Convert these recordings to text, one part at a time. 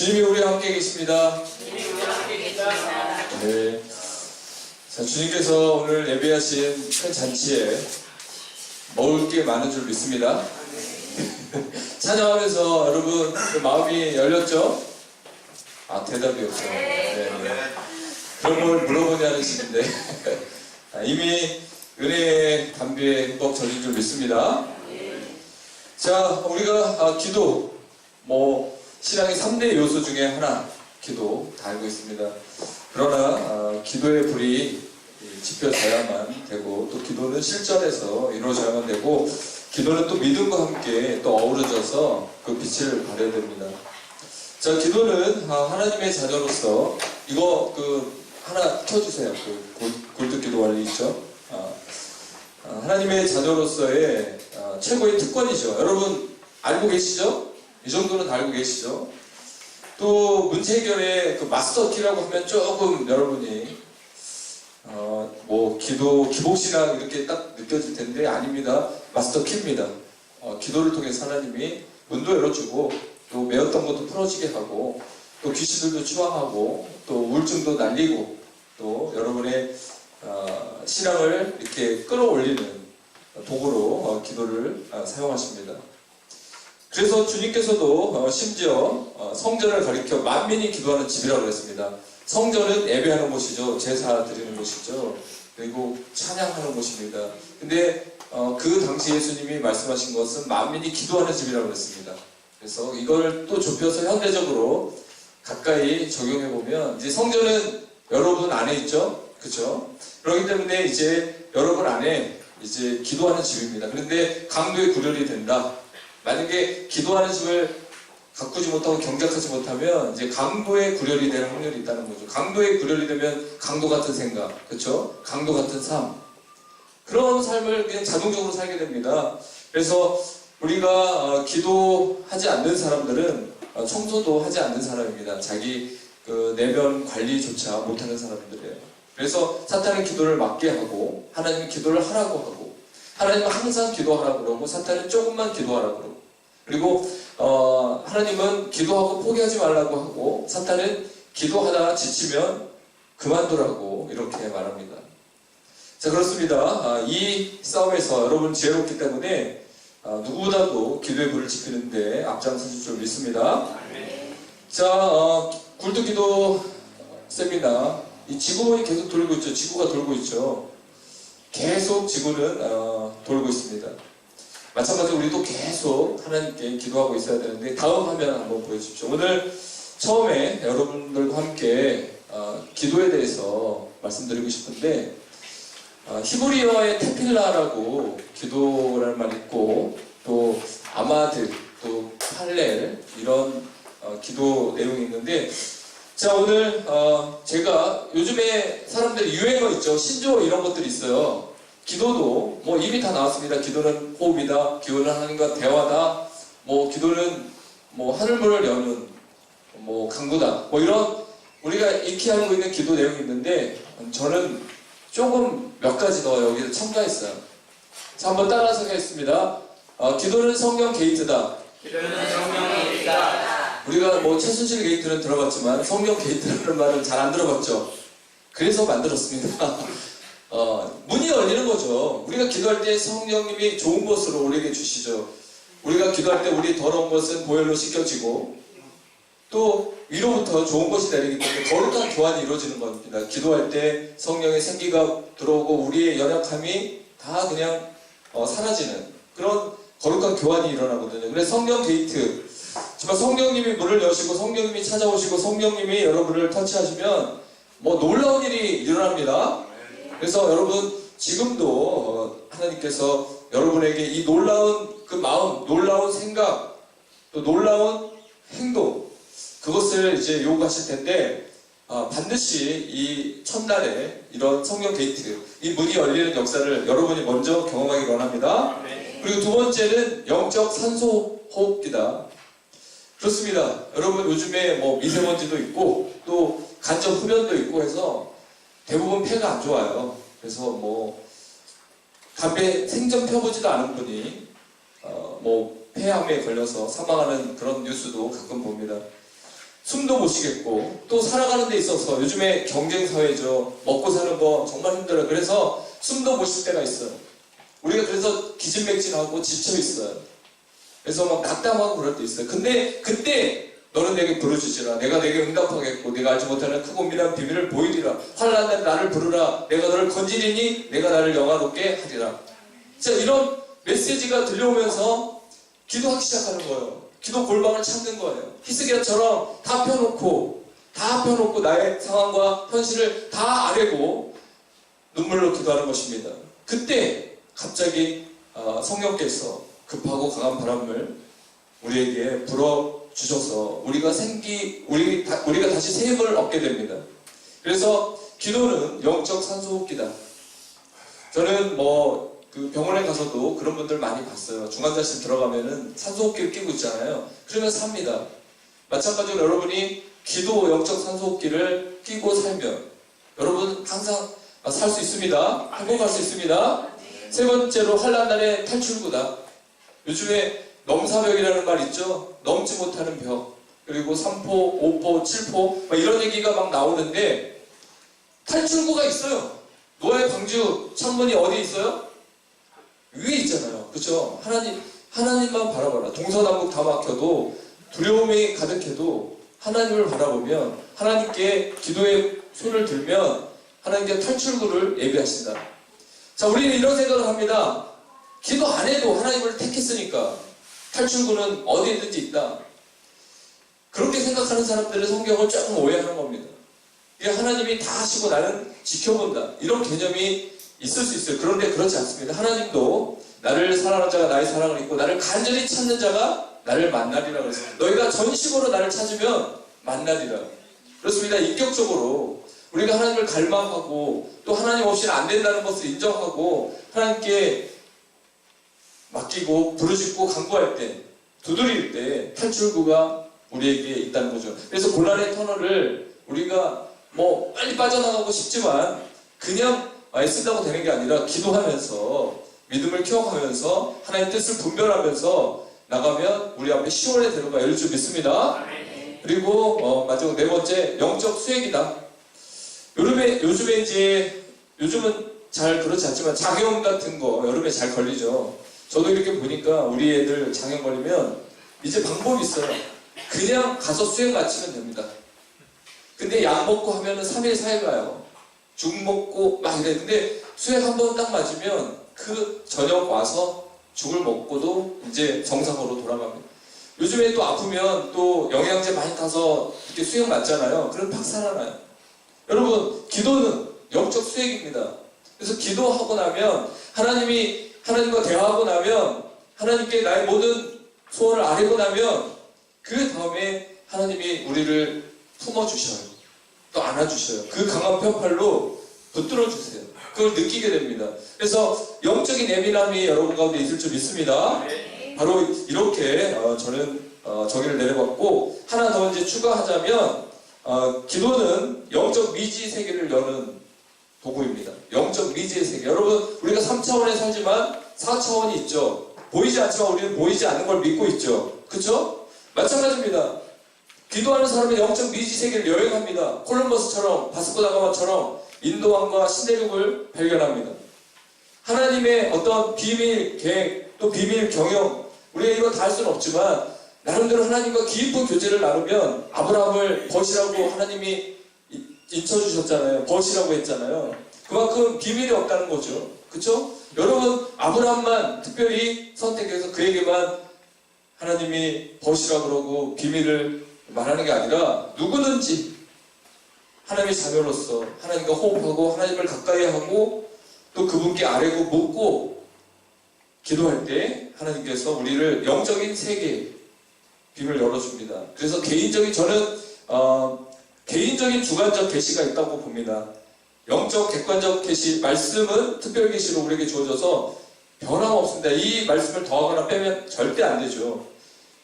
주님이 우리와 함께 계십니다. 네. 자, 주님께서 오늘 예배하신 큰 잔치에 먹을 게 많은 줄 믿습니다. 찬양하면서 여러분 그 마음이 열렸죠? 아, 대답이 없어요. 네. 그런 걸 물어보냐는 식인데 이미 은혜의 담비에 흠뻑 젖은 줄 믿습니다. 자, 우리가 기도, 신앙의 3대 요소 중에 하나, 기도 다 알고 있습니다. 그러나 기도의 불이 지펴져야만 되고, 또 기도는 실전에서 이루어져야만 되고, 기도는 또 믿음과 함께 또 어우러져서 그 빛을 발해야 됩니다. 자, 기도는 하나님의 자녀로서 이거 하나 켜주세요. 골든기도 원리 있죠? 하나님의 자녀로서의 최고의 특권이죠. 여러분 알고 계시죠? 이 정도는 다 알고 계시죠? 또 문제 해결의 그 마스터키라고 하면 조금 여러분이 기도 기복신앙 이렇게 딱 느껴질 텐데 아닙니다. 마스터키입니다. 기도를 통해서 하나님이 문도 열어주고 또 메었던 것도 풀어지게 하고 또 귀신들도 추방하고 또 우울증도 날리고 또 여러분의 신앙을 이렇게 끌어올리는 도구로 기도를 사용하십니다. 그래서 주님께서도 심지어 성전을 가리켜 만민이 기도하는 집이라고 했습니다. 성전은 예배하는 곳이죠. 제사 드리는 곳이죠. 그리고 찬양하는 곳입니다. 근데 그 당시 예수님이 말씀하신 것은 만민이 기도하는 집이라고 했습니다. 그래서 이걸 또 좁혀서 현대적으로 가까이 적용해보면 이제 성전은 여러분 안에 있죠? 그렇죠? 그렇기 때문에 이제 여러분 안에 이제 기도하는 집입니다. 그런데 강도의 구별이 된다. 만약에 기도하는 집을 가꾸지 못하고 경작하지 못하면 이제 강도의 구별이 될 확률이 있다는 거죠. 강도의 구별이 되면 강도 같은 생각, 그렇죠? 강도 같은 삶, 그런 삶을 그냥 자동적으로 살게 됩니다. 그래서 우리가 기도하지 않는 사람들은 청소도 하지 않는 사람입니다. 자기 내면 관리조차 못하는 사람들이에요. 그래서 사탄은 기도를 막게 하고 하나님은 기도를 하라고 하고 하나님은 항상 기도하라고 그러고 사탄은 조금만 기도하라고 그러고 그리고 하나님은 기도하고 포기하지 말라고 하고 사탄은 기도하다가 지치면 그만두라고 이렇게 말합니다. 자, 그렇습니다. 이 싸움에서 여러분 지혜롭기 때문에 누구보다도 기도의 불을 지피는데 앞장서실 줄 믿습니다. 자, 굴뚝기도 세미나 이 지구본이 계속 돌고 있죠. 지구가 돌고 있죠. 계속 지구는 돌고 있습니다. 마찬가지로 우리도 계속 하나님께 기도하고 있어야 되는데 다음 화면 한번 보여주십시오. 오늘 처음에 여러분들과 함께 기도에 대해서 말씀드리고 싶은데 히브리어의 테필라라고 기도라는 말이 있고 또 아마드 또 팔렐 이런 기도 내용이 있는데 자, 오늘 제가 요즘에 사람들이 유행어 있죠. 신조어 이런 것들이 있어요. 기도도 이미 다 나왔습니다. 기도는 호흡이다. 기도는 하나님과 대화다. 기도는 하늘문을 여는 강구다. 이런 우리가 익히 알고 있는 기도 내용이 있는데 저는 조금 몇 가지 더 여기를 첨가했어요. 자, 한번 따라서 하겠습니다. 기도는 성령 게이트다. 기도는 성령 게이트다. 우리가 최순실 게이트는 들어봤지만 성령 게이트라는 말은 잘 안 들어봤죠. 그래서 만들었습니다. 문이 열리는 거죠. 우리가 기도할 때 성령님이 좋은 것으로 우리에게 주시죠. 우리가 기도할 때 우리 더러운 것은 보혈로 씻겨지고 또 위로부터 좋은 것이 내리기 때문에 거룩한 교환이 이루어지는 겁니다. 기도할 때 성령의 생기가 들어오고 우리의 연약함이 다 그냥 사라지는 그런 거룩한 교환이 일어나거든요. 그래서 성령 게이트, 정말 성령님이 문을 여시고 성령님이 찾아오시고 성령님이 여러분을 터치하시면 놀라운 일이 일어납니다. 그래서 여러분 지금도 하나님께서 여러분에게 이 놀라운 그 마음, 놀라운 생각, 또 놀라운 행동 그것을 이제 요구하실 텐데 반드시 이 첫날에 이런 성령 게이트, 이 문이 열리는 역사를 여러분이 먼저 경험하기 원합니다. 그리고 두 번째는 영적 산소 호흡기다. 그렇습니다. 여러분 요즘에 미세먼지도 있고 또 간접 흡연도 있고 해서 대부분 폐가 안 좋아요. 그래서 담배 생전 펴보지도 않은 분이 폐암에 걸려서 사망하는 그런 뉴스도 가끔 봅니다. 숨도 못 쉬겠고 또 살아가는 데 있어서 요즘에 경쟁 사회죠. 먹고 사는 거 정말 힘들어요. 그래서 숨도 못 쉴 때가 있어요. 우리가 그래서 기진맥진하고 지쳐 있어요. 그래서 막 낙담하고 그럴 때 있어요. 근데 그때 너는 내게 부르짖으라. 내가 내게 응답하겠고 내가 알지 못하는 크고 미란 비밀을 보이리라. 환난 날 나를 부르라. 내가 너를 건지리니 내가 나를 영화롭게 하리라. 자, 이런 메시지가 들려오면서 기도하기 시작하는 거예요. 기도 골방을 찾는 거예요. 히스기야처럼 다 펴놓고 나의 상황과 현실을 다 아뢰고 눈물로 기도하는 것입니다. 그때 갑자기 성령께서 급하고 강한 바람을 우리에게 불어주셔서 우리가 다시 새 힘을 얻게 됩니다. 그래서 기도는 영적 산소호흡기다. 저는 그 병원에 가서도 그런 분들 많이 봤어요. 중환자실 들어가면은 산소호흡기를 끼고 있잖아요. 그러면 삽니다. 마찬가지로 여러분이 기도 영적 산소호흡기를 끼고 살면 여러분 항상 살 수 있습니다. 행복할 수 있습니다. 세 번째로 환난날의 탈출구다. 요즘에 넘사벽이라는 말 있죠. 넘지 못하는 벽. 그리고 3포, 5포, 7포 이런 얘기가 막 나오는데 탈출구가 있어요. 노아의 방주 창문이 어디 있어요? 위에 있잖아요. 그렇죠? 하나님만 바라봐라. 동서남북 다 막혀도 두려움이 가득해도 하나님을 바라보면 하나님께 기도의 손을 들면 하나님께 탈출구를 예비하신다. 자, 우리는 이런 생각을 합니다. 기도 안 해도 하나님을 택했으니까 탈출구는 어디 있든지 있다. 그렇게 생각하는 사람들은 성경을 조금 오해하는 겁니다. 이게 하나님이 다 하시고 나는 지켜본다. 이런 개념이 있을 수 있어요. 그런데 그렇지 않습니다. 하나님도 나를 사랑하는 자가 나의 사랑을 잊고 나를 간절히 찾는 자가 나를 만나리라 그랬어요. 너희가 전심으로 나를 찾으면 만나리라. 그렇습니다. 인격적으로 우리가 하나님을 갈망하고 또 하나님 없이는 안 된다는 것을 인정하고 하나님께 맡기고 부르짖고 간구할 때, 두드릴 때 탈출구가 우리에게 있다는 거죠. 그래서 곤란의 터널을 우리가 빨리 빠져나가고 싶지만 그냥 애쓴다고 되는 게 아니라 기도하면서 믿음을 키워가면서 하나님 뜻을 분별하면서 나가면 우리 앞에 시원의 대로가 열릴 줄 믿습니다. 그리고 마지막 네 번째, 영적 수액이다. 요즘은 잘 그렇지 않지만 장염 같은 거 여름에 잘 걸리죠. 저도 이렇게 보니까 우리 애들 장염 걸리면 이제 방법이 있어요. 그냥 가서 수액 맞히면 됩니다. 근데 약 먹고 하면은 3일 4일 가요. 죽 먹고 막 이래. 근데 수액 한 번 딱 맞으면 그 저녁 와서 죽을 먹고도 이제 정상으로 돌아갑니다. 요즘에 또 아프면 또 영양제 많이 타서 이렇게 수액 맞잖아요. 그럼 팍 살아나요. 여러분, 기도는 영적 수액입니다. 그래서 기도하고 나면 하나님과 대화하고 나면 하나님께 나의 모든 소원을 아뢰고 나면 그 다음에 하나님이 우리를 품어주셔요. 또 안아주셔요. 그 강한 편팔로 붙들어주세요. 그걸 느끼게 됩니다. 그래서 영적인 예민함이 여러분 가운데 있을 줄 믿습니다. 바로 이렇게 저는 정의를 내려봤고 하나 더 이제 추가하자면 기도는 영적 미지 세계를 여는 도구입니다. 영적 미지의 세계. 여러분, 우리가 3차원에 살지만 4차원이 있죠. 보이지 않지만 우리는 보이지 않는 걸 믿고 있죠. 그렇죠? 마찬가지입니다. 기도하는 사람은 영적 미지 세계를 여행합니다. 콜럼버스처럼, 바스코다가마처럼 인도왕과 신대륙을 발견합니다. 하나님의 어떤 비밀 계획, 또 비밀 경영, 우리가 이거 다 할 수는 없지만 나름대로 하나님과 깊은 교제를 나누면 아브라함을 벗이라고 하나님이 인쳐주셨잖아요. 벗이라고 했잖아요. 그만큼 비밀이 없다는 거죠. 그렇죠? 여러분, 아브라함만 특별히 선택해서 그에게만 하나님이 벗이라고 그러고 비밀을 말하는 게 아니라 누구든지 하나님의 자녀로서 하나님과 호흡하고 하나님을 가까이 하고 또 그분께 아뢰고 묻고 기도할 때 하나님께서 우리를 영적인 세계에 비밀을 열어줍니다. 그래서 저는 개인적인 주관적 계시가 있다고 봅니다. 영적 객관적 계시, 말씀은 특별 계시로 우리에게 주어져서 변함없습니다. 이 말씀을 더하거나 빼면 절대 안 되죠.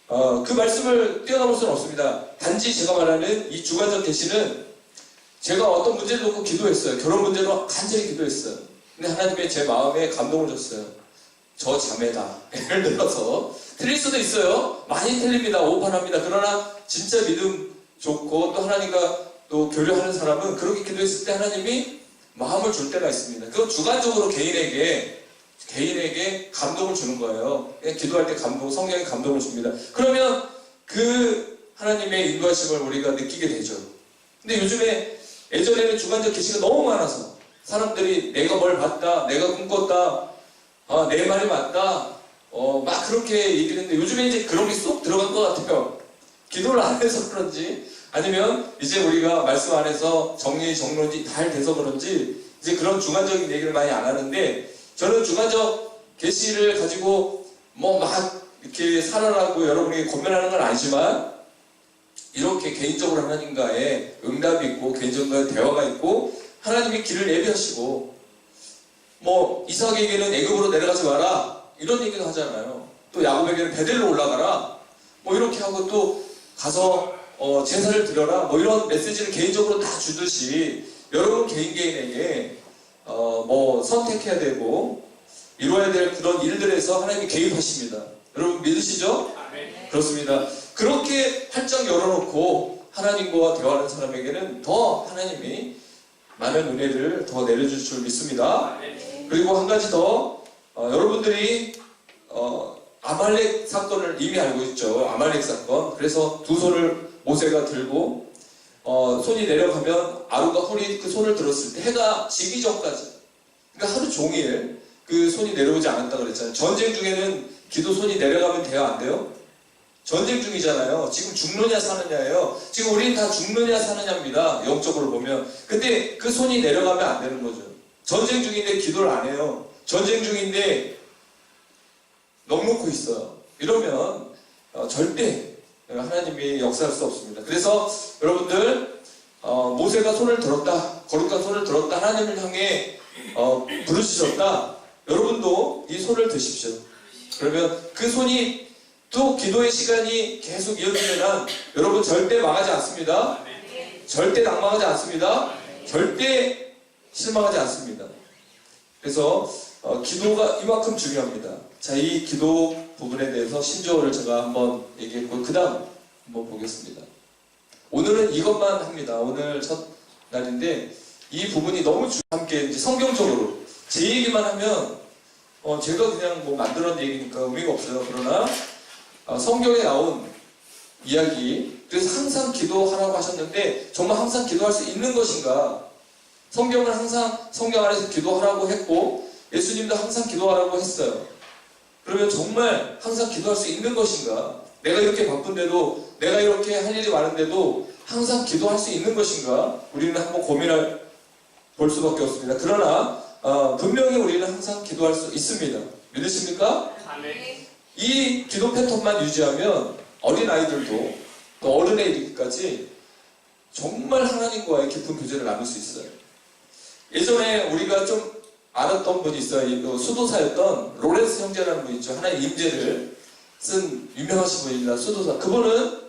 그 말씀을 뛰어넘을 수는 없습니다. 단지 제가 말하는 이 주관적 계시는 제가 어떤 문제를 놓고 기도했어요. 결혼 문제로 간절히 기도했어요. 근데 하나님의 제 마음에 감동을 줬어요. 저 자매다. 예를 들어서 틀릴 수도 있어요. 많이 틀립니다. 오판합니다. 그러나 진짜 믿음 좋고 또 하나님과 또 교류하는 사람은 그렇게 기도했을 때 하나님이 마음을 줄 때가 있습니다. 그건 주관적으로 개인에게 감동을 주는 거예요. 그냥 기도할 때 성령이 감동을 줍니다. 그러면 그 하나님의 인도하심을 우리가 느끼게 되죠. 근데 요즘에 예전에는 주관적 계시가 너무 많아서 사람들이 내가 뭘 봤다, 내가 꿈꿨다, 내 말이 맞다, 막 그렇게 얘기를 했는데 요즘에 이제 그런 게 쏙 들어간 것 같아요. 기도를 안 해서 그런지 아니면 이제 우리가 말씀 안에서 정론이 잘 돼서 그런지 이제 그런 주관적인 얘기를 많이 안 하는데 저는 주관적 계시를 가지고 뭐 막 이렇게 살아라고 여러분에게 권면하는 건 아니지만 이렇게 개인적으로 하나님과의 응답이 있고 개인적인 대화가 있고 하나님의 길을 예비하시고 뭐 이삭에게는 애굽으로 내려가지 마라 이런 얘기도 하잖아요. 또 야곱에게는 베델로 올라가라 뭐 이렇게 하고 또 가서 제사를 드려라 뭐 이런 메시지를 개인적으로 다 주듯이 여러분 개인에게 뭐 선택해야 되고 이루어야 될 그런 일들에서 하나님이 개입하십니다. 여러분 믿으시죠? 아멘. 그렇습니다. 그렇게 활짝 열어놓고 하나님과 대화하는 사람에게는 더 하나님이 많은 은혜를 더 내려줄 줄 믿습니다. 아멘. 그리고 한 가지 더 여러분들이 아말렉 사건을 이미 알고 있죠. 아말렉 사건. 그래서 두 손을 모세가 들고 손이 내려가면 아론과 홀이 그 손을 들었을 때 해가 지기 전까지 그러니까 하루 종일 그 손이 내려오지 않았다 그랬잖아요. 전쟁 중에는 기도 손이 내려가면 돼요? 안 돼요? 전쟁 중이잖아요. 지금 죽느냐 사느냐예요. 지금 우리는 다 죽느냐 사느냐입니다. 영적으로 보면. 근데 그 손이 내려가면 안 되는 거죠. 전쟁 중인데 기도를 안 해요. 전쟁 중인데 넉놓고 있어요. 이러면 절대 하나님이 역사할 수 없습니다. 그래서 여러분들 모세가 손을 들었다, 거룩한 손을 들었다, 하나님을 향해 부르짖었다. 여러분도 이 손을 드십시오. 그러면 그 손이 또 기도의 시간이 계속 이어지는 한 여러분 절대 망하지 않습니다. 절대 낭망하지 않습니다. 절대 실망하지 않습니다. 그래서 기도가 이만큼 중요합니다. 자, 이 기도 부분에 대해서 신조어를 제가 한번 얘기했고 그 다음 한번 보겠습니다. 오늘은 이것만 합니다. 오늘 첫 날인데 이 부분이 너무 함께 이제 성경적으로 제 얘기만 하면 제가 그냥 뭐 만들어낸 얘기니까 의미가 없어요. 그러나 성경에 나온 이야기 그래서 항상 기도하라고 하셨는데 정말 항상 기도할 수 있는 것인가? 성경은 항상 성경 안에서 기도하라고 했고 예수님도 항상 기도하라고 했어요. 그러면 정말 항상 기도할 수 있는 것인가? 내가 이렇게 바쁜데도 내가 이렇게 할 일이 많은데도 항상 기도할 수 있는 것인가? 우리는 한번 고민할 볼 수밖에 없습니다. 그러나 분명히 우리는 항상 기도할 수 있습니다. 믿으십니까? 아멘. 이 기도 패턴만 유지하면 어린아이들도 또 어른에 이르기까지 정말 하나님과의 깊은 교제를 나눌 수 있어요. 예전에 우리가 좀 알았던 분이 있어요. 수도사였던 로렌스 형제라는 분 있죠. 하나의 임재를 쓴 유명하신 분입니다. 수도사. 그분은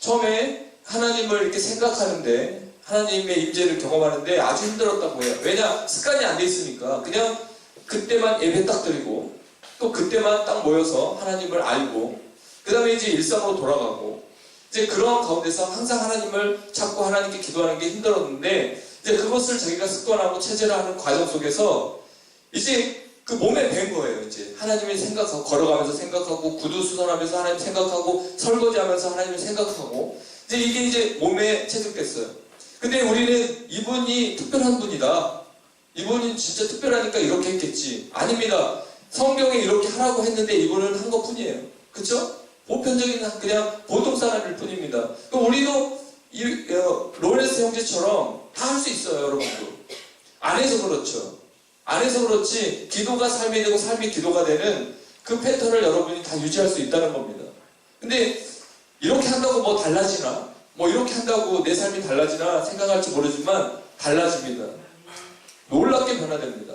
처음에 하나님을 이렇게 생각하는데 하나님의 임재를 경험하는데 아주 힘들었다고 해요. 왜냐? 습관이 안 돼 있으니까 그냥 그때만 예배 딱 드리고 또 그때만 딱 모여서 하나님을 알고 그 다음에 이제 일상으로 돌아가고 이제 그런 가운데서 항상 하나님을 찾고 하나님께 기도하는 게 힘들었는데 이제 그것을 자기가 습관하고 체질화하는 과정 속에서 이제 그 몸에 밴 거예요. 이제 하나님을 생각하고 걸어가면서 생각하고 구두 수선하면서 하나님 생각하고 설거지하면서 하나님을 생각하고 이제 이게 이제 몸에 체득됐어요. 근데 우리는 이분이 특별한 분이다. 이분이 진짜 특별하니까 이렇게 했겠지. 아닙니다. 성경에 이렇게 하라고 했는데 이분은 한 것뿐이에요. 그쵸? 보편적인 그냥 보통 사람일 뿐입니다. 그럼 우리도 로렌스 형제처럼 다 할 수 있어요. 여러분도. 안 해서 그렇죠. 안 해서 그렇지 기도가 삶이 되고 삶이 기도가 되는 그 패턴을 여러분이 다 유지할 수 있다는 겁니다. 근데 이렇게 한다고 뭐 달라지나? 뭐 이렇게 한다고 내 삶이 달라지나 생각할지 모르지만 달라집니다. 놀랍게 변화됩니다.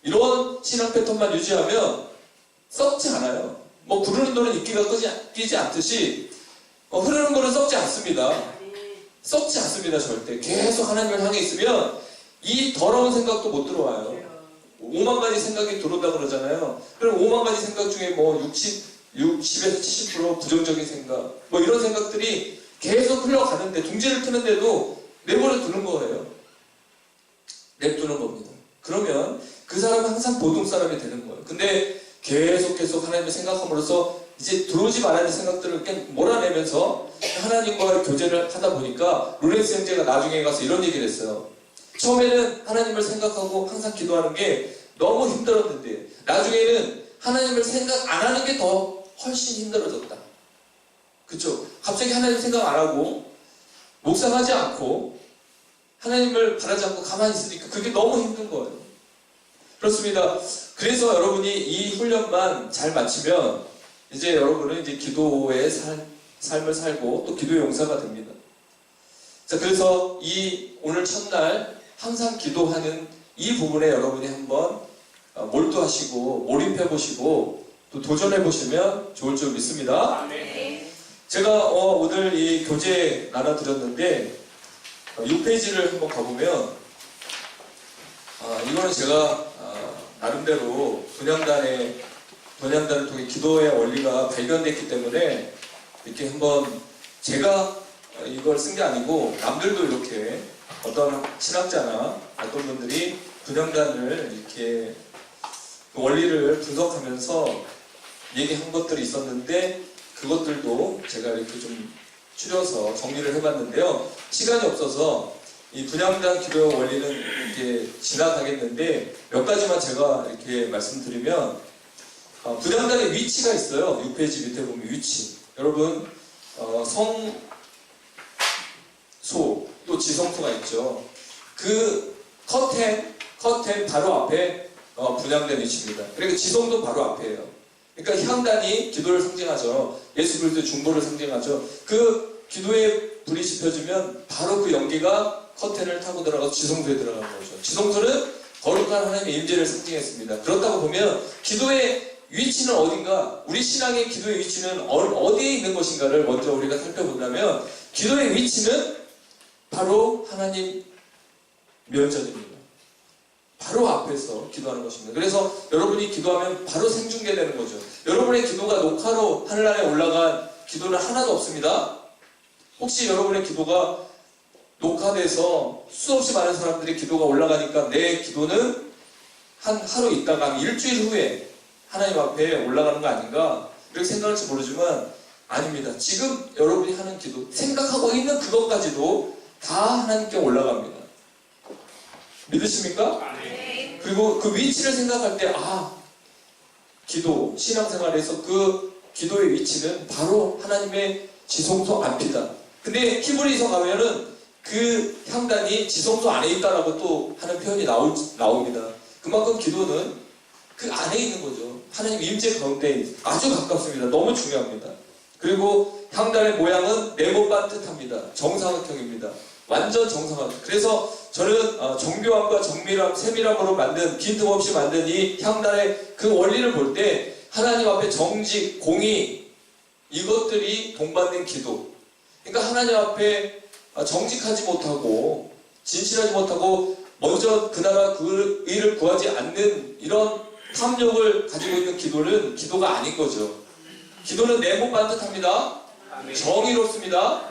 이런 신앙 패턴만 유지하면 썩지 않아요. 뭐 부르는 노는 이끼가 끼지 않듯이 흐르는 거는 썩지 않습니다. 썩지 않습니다. 절대. 계속 하나님을 향해 있으면 이 더러운 생각도 못 들어와요. 5만 가지 생각이 들어온다 그러잖아요. 그럼 5만 가지 생각 중에 뭐 60에서 70% 부정적인 생각 뭐 이런 생각들이 계속 흘러가는데 둥지를 트는데도 내버려 두는 거예요. 냅두는 겁니다. 그러면 그 사람은 항상 보통 사람이 되는 거예요. 근데 계속 하나님을 생각함으로써 이제 들어오지 말아야 할 생각들을 몰아내면서 하나님과 교제를 하다 보니까 로렌스 형제가 나중에 가서 이런 얘기를 했어요. 처음에는 하나님을 생각하고 항상 기도하는 게 너무 힘들었는데 나중에는 하나님을 생각 안 하는 게 더 훨씬 힘들어졌다. 그쵸? 갑자기 하나님 생각 안 하고 묵상하지 않고 하나님을 바라지 않고 가만히 있으니까 그게 너무 힘든 거예요. 그렇습니다. 그래서 여러분이 이 훈련만 잘 마치면 이제 여러분은 이제 기도의 삶을 살고 또 기도의 용사가 됩니다. 자, 그래서 이 오늘 첫날 항상 기도하는 이 부분에 여러분이 한번 몰두하시고 몰입해 보시고 또 도전해 보시면 좋을 줄 믿습니다. 제가 오늘 이 교재 나눠드렸는데 6페이지를 한번 가보면 이거는 제가 나름대로 분향단을 통해 기도의 원리가 발견됐기 때문에 이렇게 한번 제가 이걸 쓴 게 아니고 남들도 이렇게 어떤 신학자나 어떤 분들이 분향단을 이렇게 그 원리를 분석하면서 얘기한 것들이 있었는데 그것들도 제가 이렇게 좀 추려서 정리를 해봤는데요. 시간이 없어서 이 분향단 기도의 원리는 이렇게 지나가겠는데 몇 가지만 제가 이렇게 말씀드리면 분향단의 위치가 있어요. 6페이지 밑에 보면 위치. 여러분 성소 또 지성소가 있죠. 그 커튼 바로 앞에 분향단 위치입니다. 그리고 지성도 바로 앞이에요. 그러니까 향단이 기도를 상징하죠. 예수 그리스도의 중보를 상징하죠. 그 기도에 불이 지펴지면 바로 그 연기가 커튼을 타고 들어가서 지성소에 들어가는 거죠. 지성소는 거룩한 하나님의 임재를 상징했습니다. 그렇다고 보면 기도의 위치는 어딘가, 우리 신앙의 기도의 위치는 어디에 있는 것인가를 먼저 우리가 살펴본다면 기도의 위치는 바로 하나님 면전입니다. 바로 앞에서 기도하는 것입니다. 그래서 여러분이 기도하면 바로 생중계되는 거죠. 여러분의 기도가 녹화로 하늘나라에 올라간 기도는 하나도 없습니다. 혹시 여러분의 기도가 녹화돼서 수없이 많은 사람들의 기도가 올라가니까 내 기도는 한 하루 있다가 일주일 후에 하나님 앞에 올라가는 거 아닌가 이렇게 생각할지 모르지만 아닙니다. 지금 여러분이 하는 기도, 생각하고 있는 그것까지도 다 하나님께 올라갑니다. 믿으십니까? 그리고 그 위치를 생각할 때 기도, 신앙생활에서 그 기도의 위치는 바로 하나님의 지성소 앞이다. 근데 히브리서 가면은 그 향단이 지성소 안에 있다라고 또 하는 표현이 나옵니다. 그만큼 기도는 그 안에 있는 거죠. 하나님 임재 가운데 아주 가깝습니다. 너무 중요합니다. 그리고 향단의 모양은 네모 반듯합니다. 정사각형입니다. 완전 정상화죠. 그래서 저는 정교함과 정밀함, 세밀함으로 만든 빈틈없이 만든 이 향단의 그 원리를 볼 때 하나님 앞에 정직, 공의 이것들이 동반된 기도. 그러니까 하나님 앞에 정직하지 못하고 진실하지 못하고 먼저 그 나라 그 의를 구하지 않는 이런 탐욕을 가지고 있는 기도는 기도가 아닌 거죠. 기도는 네모 반듯합니다. 정의롭습니다.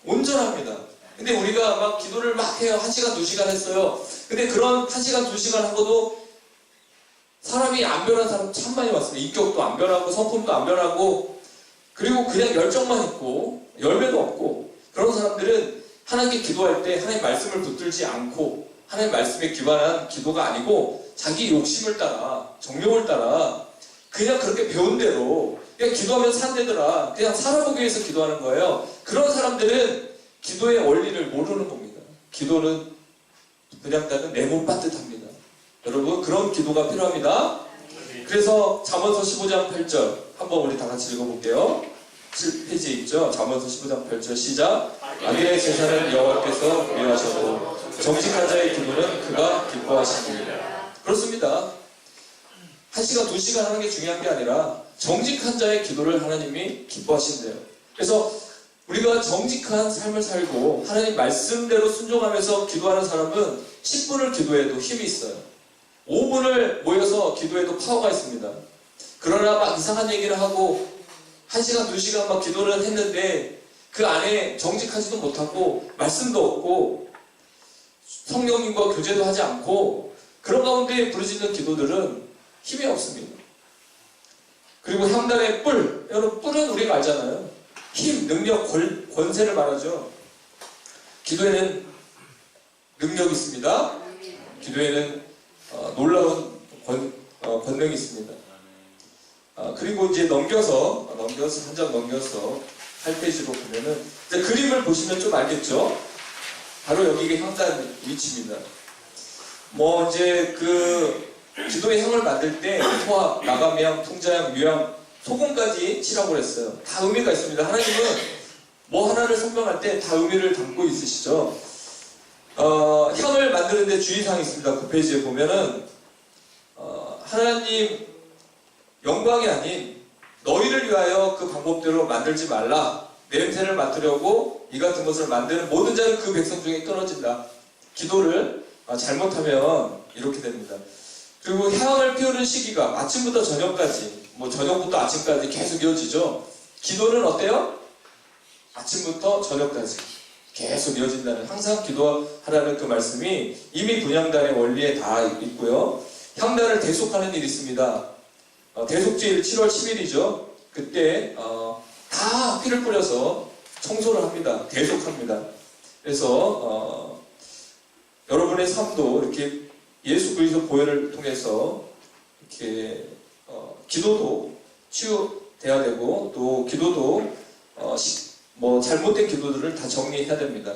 온전합니다. 근데 우리가 막 기도를 막 해요. 1시간, 2시간 했어요. 근데 그런 1시간, 2시간 한 것도 사람이 안 변한 사람 참 많이 왔습니다. 인격도 안 변하고 성품도 안 변하고 그리고 그냥 열정만 있고 열매도 없고 그런 사람들은 하나님께 기도할 때 하나님 말씀을 붙들지 않고 하나님 말씀에 기반한 기도가 아니고 자기 욕심을 따라 정욕을 따라 그냥 그렇게 배운 대로 그냥 기도하면 산대더라 그냥 살아보기 위해서 기도하는 거예요. 그런 사람들은 기도의 원리를 모르는 겁니다. 기도는 그냥 나는 네모 반듯합니다. 여러분 그런 기도가 필요합니다. 그래서 잠언서 15장 8절 한번 우리 다 같이 읽어볼게요. 7페이지에 있죠. 잠언서 15장 8절 시작. 악인의 제사는 여호와께서 미워하셔도 정직한 자의 기도는 그가 기뻐하시느니라. 그렇습니다. 1시간, 2시간 하는 게 중요한 게 아니라 정직한 자의 기도를 하나님이 기뻐하신대요. 그래서 우리가 정직한 삶을 살고 하나님 말씀대로 순종하면서 기도하는 사람은 10분을 기도해도 힘이 있어요. 5분을 모여서 기도해도 파워가 있습니다. 그러나 막 이상한 얘기를 하고 1시간, 2시간 막 기도를 했는데 그 안에 정직하지도 못하고 말씀도 없고 성령님과 교제도 하지 않고 그런 가운데 부르짖는 기도들은 힘이 없습니다. 그리고 향단의 뿔, 여러분 뿔은 우리가 알잖아요. 힘, 능력, 권세를 말하죠. 기도에는 능력이 있습니다. 기도에는 놀라운 권능이 있습니다. 그리고 이제 넘겨서 한 장 넘겨서 8페이지로 보면은 이제 그림을 보시면 좀 알겠죠? 바로 여기가 향단 위치입니다. 뭐 이제 그 기도의 향을 만들 때 토합, 나감향, 풍자향, 유향, 소금까지 칠하고 그랬어요. 다 의미가 있습니다. 하나님은 뭐 하나를 설명할 때 다 의미를 담고 있으시죠. 향을 만드는데 주의사항이 있습니다. 9페이지에 보면은 하나님 영광이 아닌 너희를 위하여 그 방법대로 만들지 말라. 냄새를 맡으려고 이 같은 것을 만드는 모든 자는 그 백성 중에 끊어진다. 기도를 잘못하면 이렇게 됩니다. 그리고 향을 피우는 시기가 아침부터 저녁까지, 뭐 저녁부터 아침까지 계속 이어지죠. 기도는 어때요? 아침부터 저녁까지 계속 이어진다는, 항상 기도하라는 그 말씀이 이미 분향단의 원리에 다 있고요. 향단을 대속하는 일이 있습니다. 대속제일 7월 10일이죠. 그때 다 피를 뿌려서 청소를 합니다. 대속합니다. 그래서 여러분의 삶도 이렇게 예수 그리스도 보혈을 통해서 이렇게 기도도 치유돼야 되고, 또 기도도 뭐 잘못된 기도들을 다 정리해야 됩니다.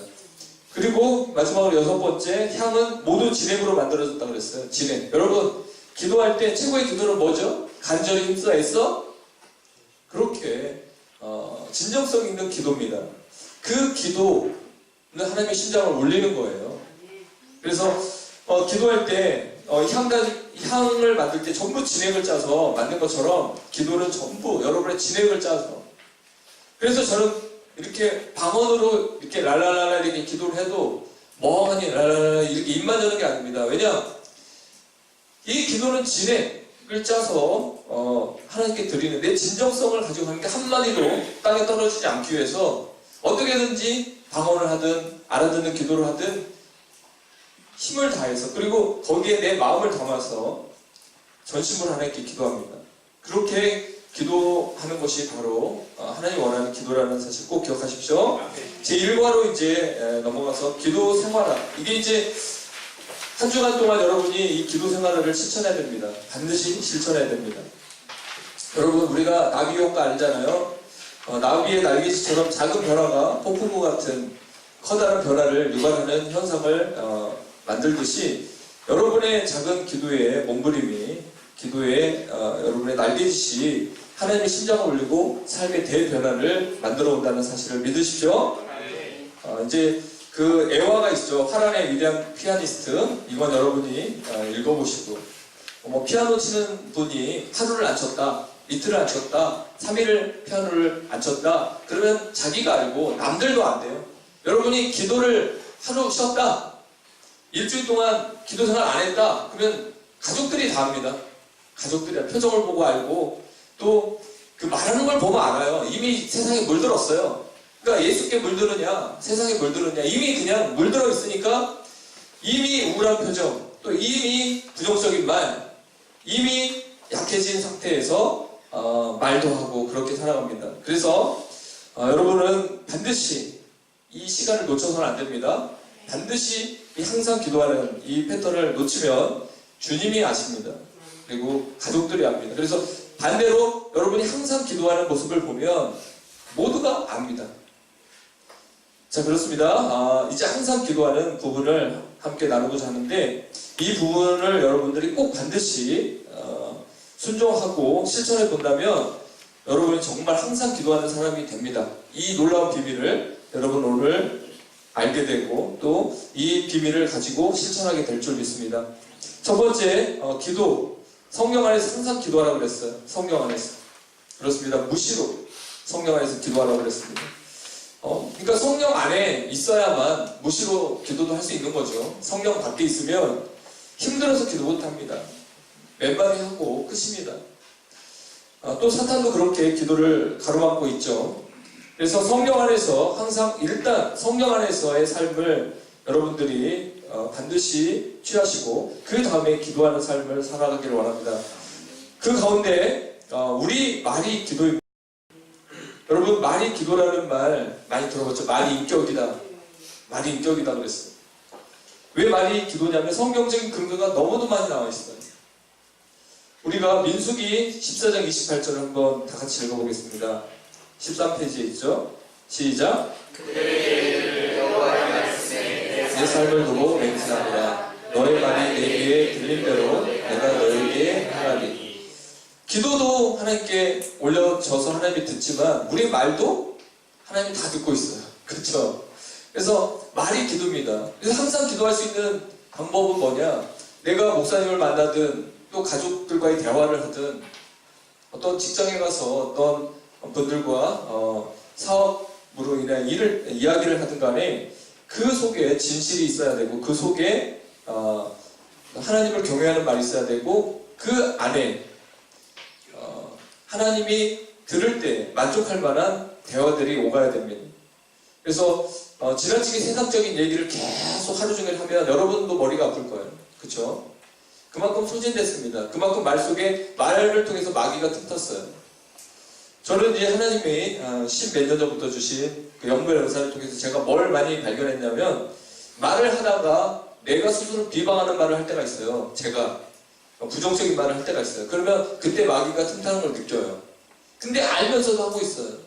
그리고 마지막으로 6번째, 향은 모두 진액으로 만들어졌다고 그랬어요. 진액. 여러분 기도할 때 최고의 기도는 뭐죠? 간절히 힘써 애써 그렇게 진정성 있는 기도입니다. 그 기도는 하나님의 심장을 울리는 거예요. 그래서 기도할 때 향을 만들 때 전부 진액을 짜서 만든 것처럼 기도는 전부 여러분의 진액을 짜서, 그래서 저는 이렇게 방언으로 이렇게 랄랄랄라 이렇게 기도를 해도 멍하니 랄랄랄라 이렇게 입만 여는 게 아닙니다. 왜냐? 이 기도는 진액을 짜서 하나님께 드리는데 진정성을 가지고 하는 게 한마디도 땅에 떨어지지 않기 위해서 어떻게든지 방언을 하든 알아듣는 기도를 하든 힘을 다해서, 그리고 거기에 내 마음을 담아서 전심으로 하나님께 기도합니다. 그렇게 기도하는 것이 바로 하나님이 원하는 기도라는 사실 꼭 기억하십시오. 제1과로 이제 넘어가서 기도 생활화. 이게 이제 한 주간 동안 여러분이 이 기도 생활을 실천해야 됩니다. 반드시 실천해야 됩니다. 여러분 우리가 나비 효과 알잖아요. 나비의 날개짓처럼 작은 변화가 폭풍우 같은 커다란 변화를 유발하는 현상을 만들듯이 여러분의 작은 기도의 몸부림이, 기도의 여러분의 날개짓이 하나님의 심장을 울리고 삶의 대변화를 만들어 온다는 사실을 믿으십시오. 이제 그 애화가 있죠. 화란의 위대한 피아니스트. 이건 여러분이 읽어보시고, 뭐 피아노 치는 분이 하루를 안 쳤다, 이틀을 안 쳤다, 3일을 피아노를 안 쳤다, 그러면 자기가 알고 남들도 안 돼요. 여러분이 기도를 하루 쉬었다, 일주일 동안 기도 생활 안 했다, 그러면 가족들이 다 압니다. 가족들이 표정을 보고 알고, 또 그 말하는 걸 보면 알아요. 이미 세상에 물들었어요. 그러니까 예수께 물들었냐, 세상에 물들었냐, 이미 그냥 물들어 있으니까 이미 우울한 표정, 또 이미 부정적인 말, 이미 약해진 상태에서 말도 하고 그렇게 살아갑니다. 그래서 여러분은 반드시 이 시간을 놓쳐서는 안 됩니다. 반드시 항상 기도하는 이 패턴을 놓치면 주님이 아십니다. 그리고 가족들이 압니다. 그래서 반대로 여러분이 항상 기도하는 모습을 보면 모두가 압니다. 자, 그렇습니다. 이제 항상 기도하는 부분을 함께 나누고자 하는데, 이 부분을 여러분들이 꼭 반드시 순종하고 실천해 본다면 여러분이 정말 항상 기도하는 사람이 됩니다. 이 놀라운 비밀을 여러분 오늘 알게 되고, 또 이 비밀을 가지고 실천하게 될 줄 믿습니다. 첫 번째, 기도. 성령 안에서 항상 기도하라고 그랬어요. 성령 안에서. 그렇습니다. 무시로 성령 안에서 기도하라고 그랬습니다. 그러니까 성령 안에 있어야만 무시로 기도도 할 수 있는 거죠. 성령 밖에 있으면 힘들어서 기도 못합니다. 맨발이 하고 끝입니다. 또 사탄도 그렇게 기도를 가로막고 있죠. 그래서 성령 안에서 항상 일단 성령 안에서의 삶을 여러분들이 반드시 취하시고 그 다음에 기도하는 삶을 살아가기를 원합니다. 그 가운데 우리 말이 기도입니다. 여러분, 말이 기도라는 말 많이 들어봤죠? 말이 인격이다. 말이 인격이다 그랬어요. 왜 말이 기도냐면 성경적인 근거가 너무도 많이 나와 있어요. 우리가 민수기 14장 28절을 한번 다 같이 읽어보겠습니다. 13페이지에 있죠? 시작. 내 삶을 두고 맹세하노라. 너의 말이 내게 들린 대로 내가 너에게 하라니. 기도도 하나님께 올려져서 하나님이 듣지만 우리의 말도 하나님이 다 듣고 있어요. 그렇죠? 그래서 말이 기도입니다. 그래서 항상 기도할 수 있는 방법은 뭐냐? 내가 목사님을 만나든 또 가족들과의 대화를 하든 어떤 직장에 가서 어떤 분들과 사업으로 인한 이야기를 하든 간에 그 속에 진실이 있어야 되고 그 속에 하나님을 경외하는 말이 있어야 되고 그 안에 하나님이 들을 때 만족할 만한 대화들이 오가야 됩니다. 그래서 지나치게 세상적인 얘기를 계속 하루 종일 하면 여러분도 머리가 아플 거예요. 그렇죠? 그만큼 소진됐습니다. 그만큼 말 속에 말을 통해서 마귀가 틈탔어요. 저는 이제 하나님이 10몇 년 전부터 주신 그 영물 연사를 통해서 제가 뭘 많이 발견했냐면 말을 하다가 내가 스스로 비방하는 말을 할 때가 있어요. 제가 부정적인 말을 할 때가 있어요. 그러면 그때 마귀가 틈타는 걸 느껴요. 근데 알면서도 하고 있어요.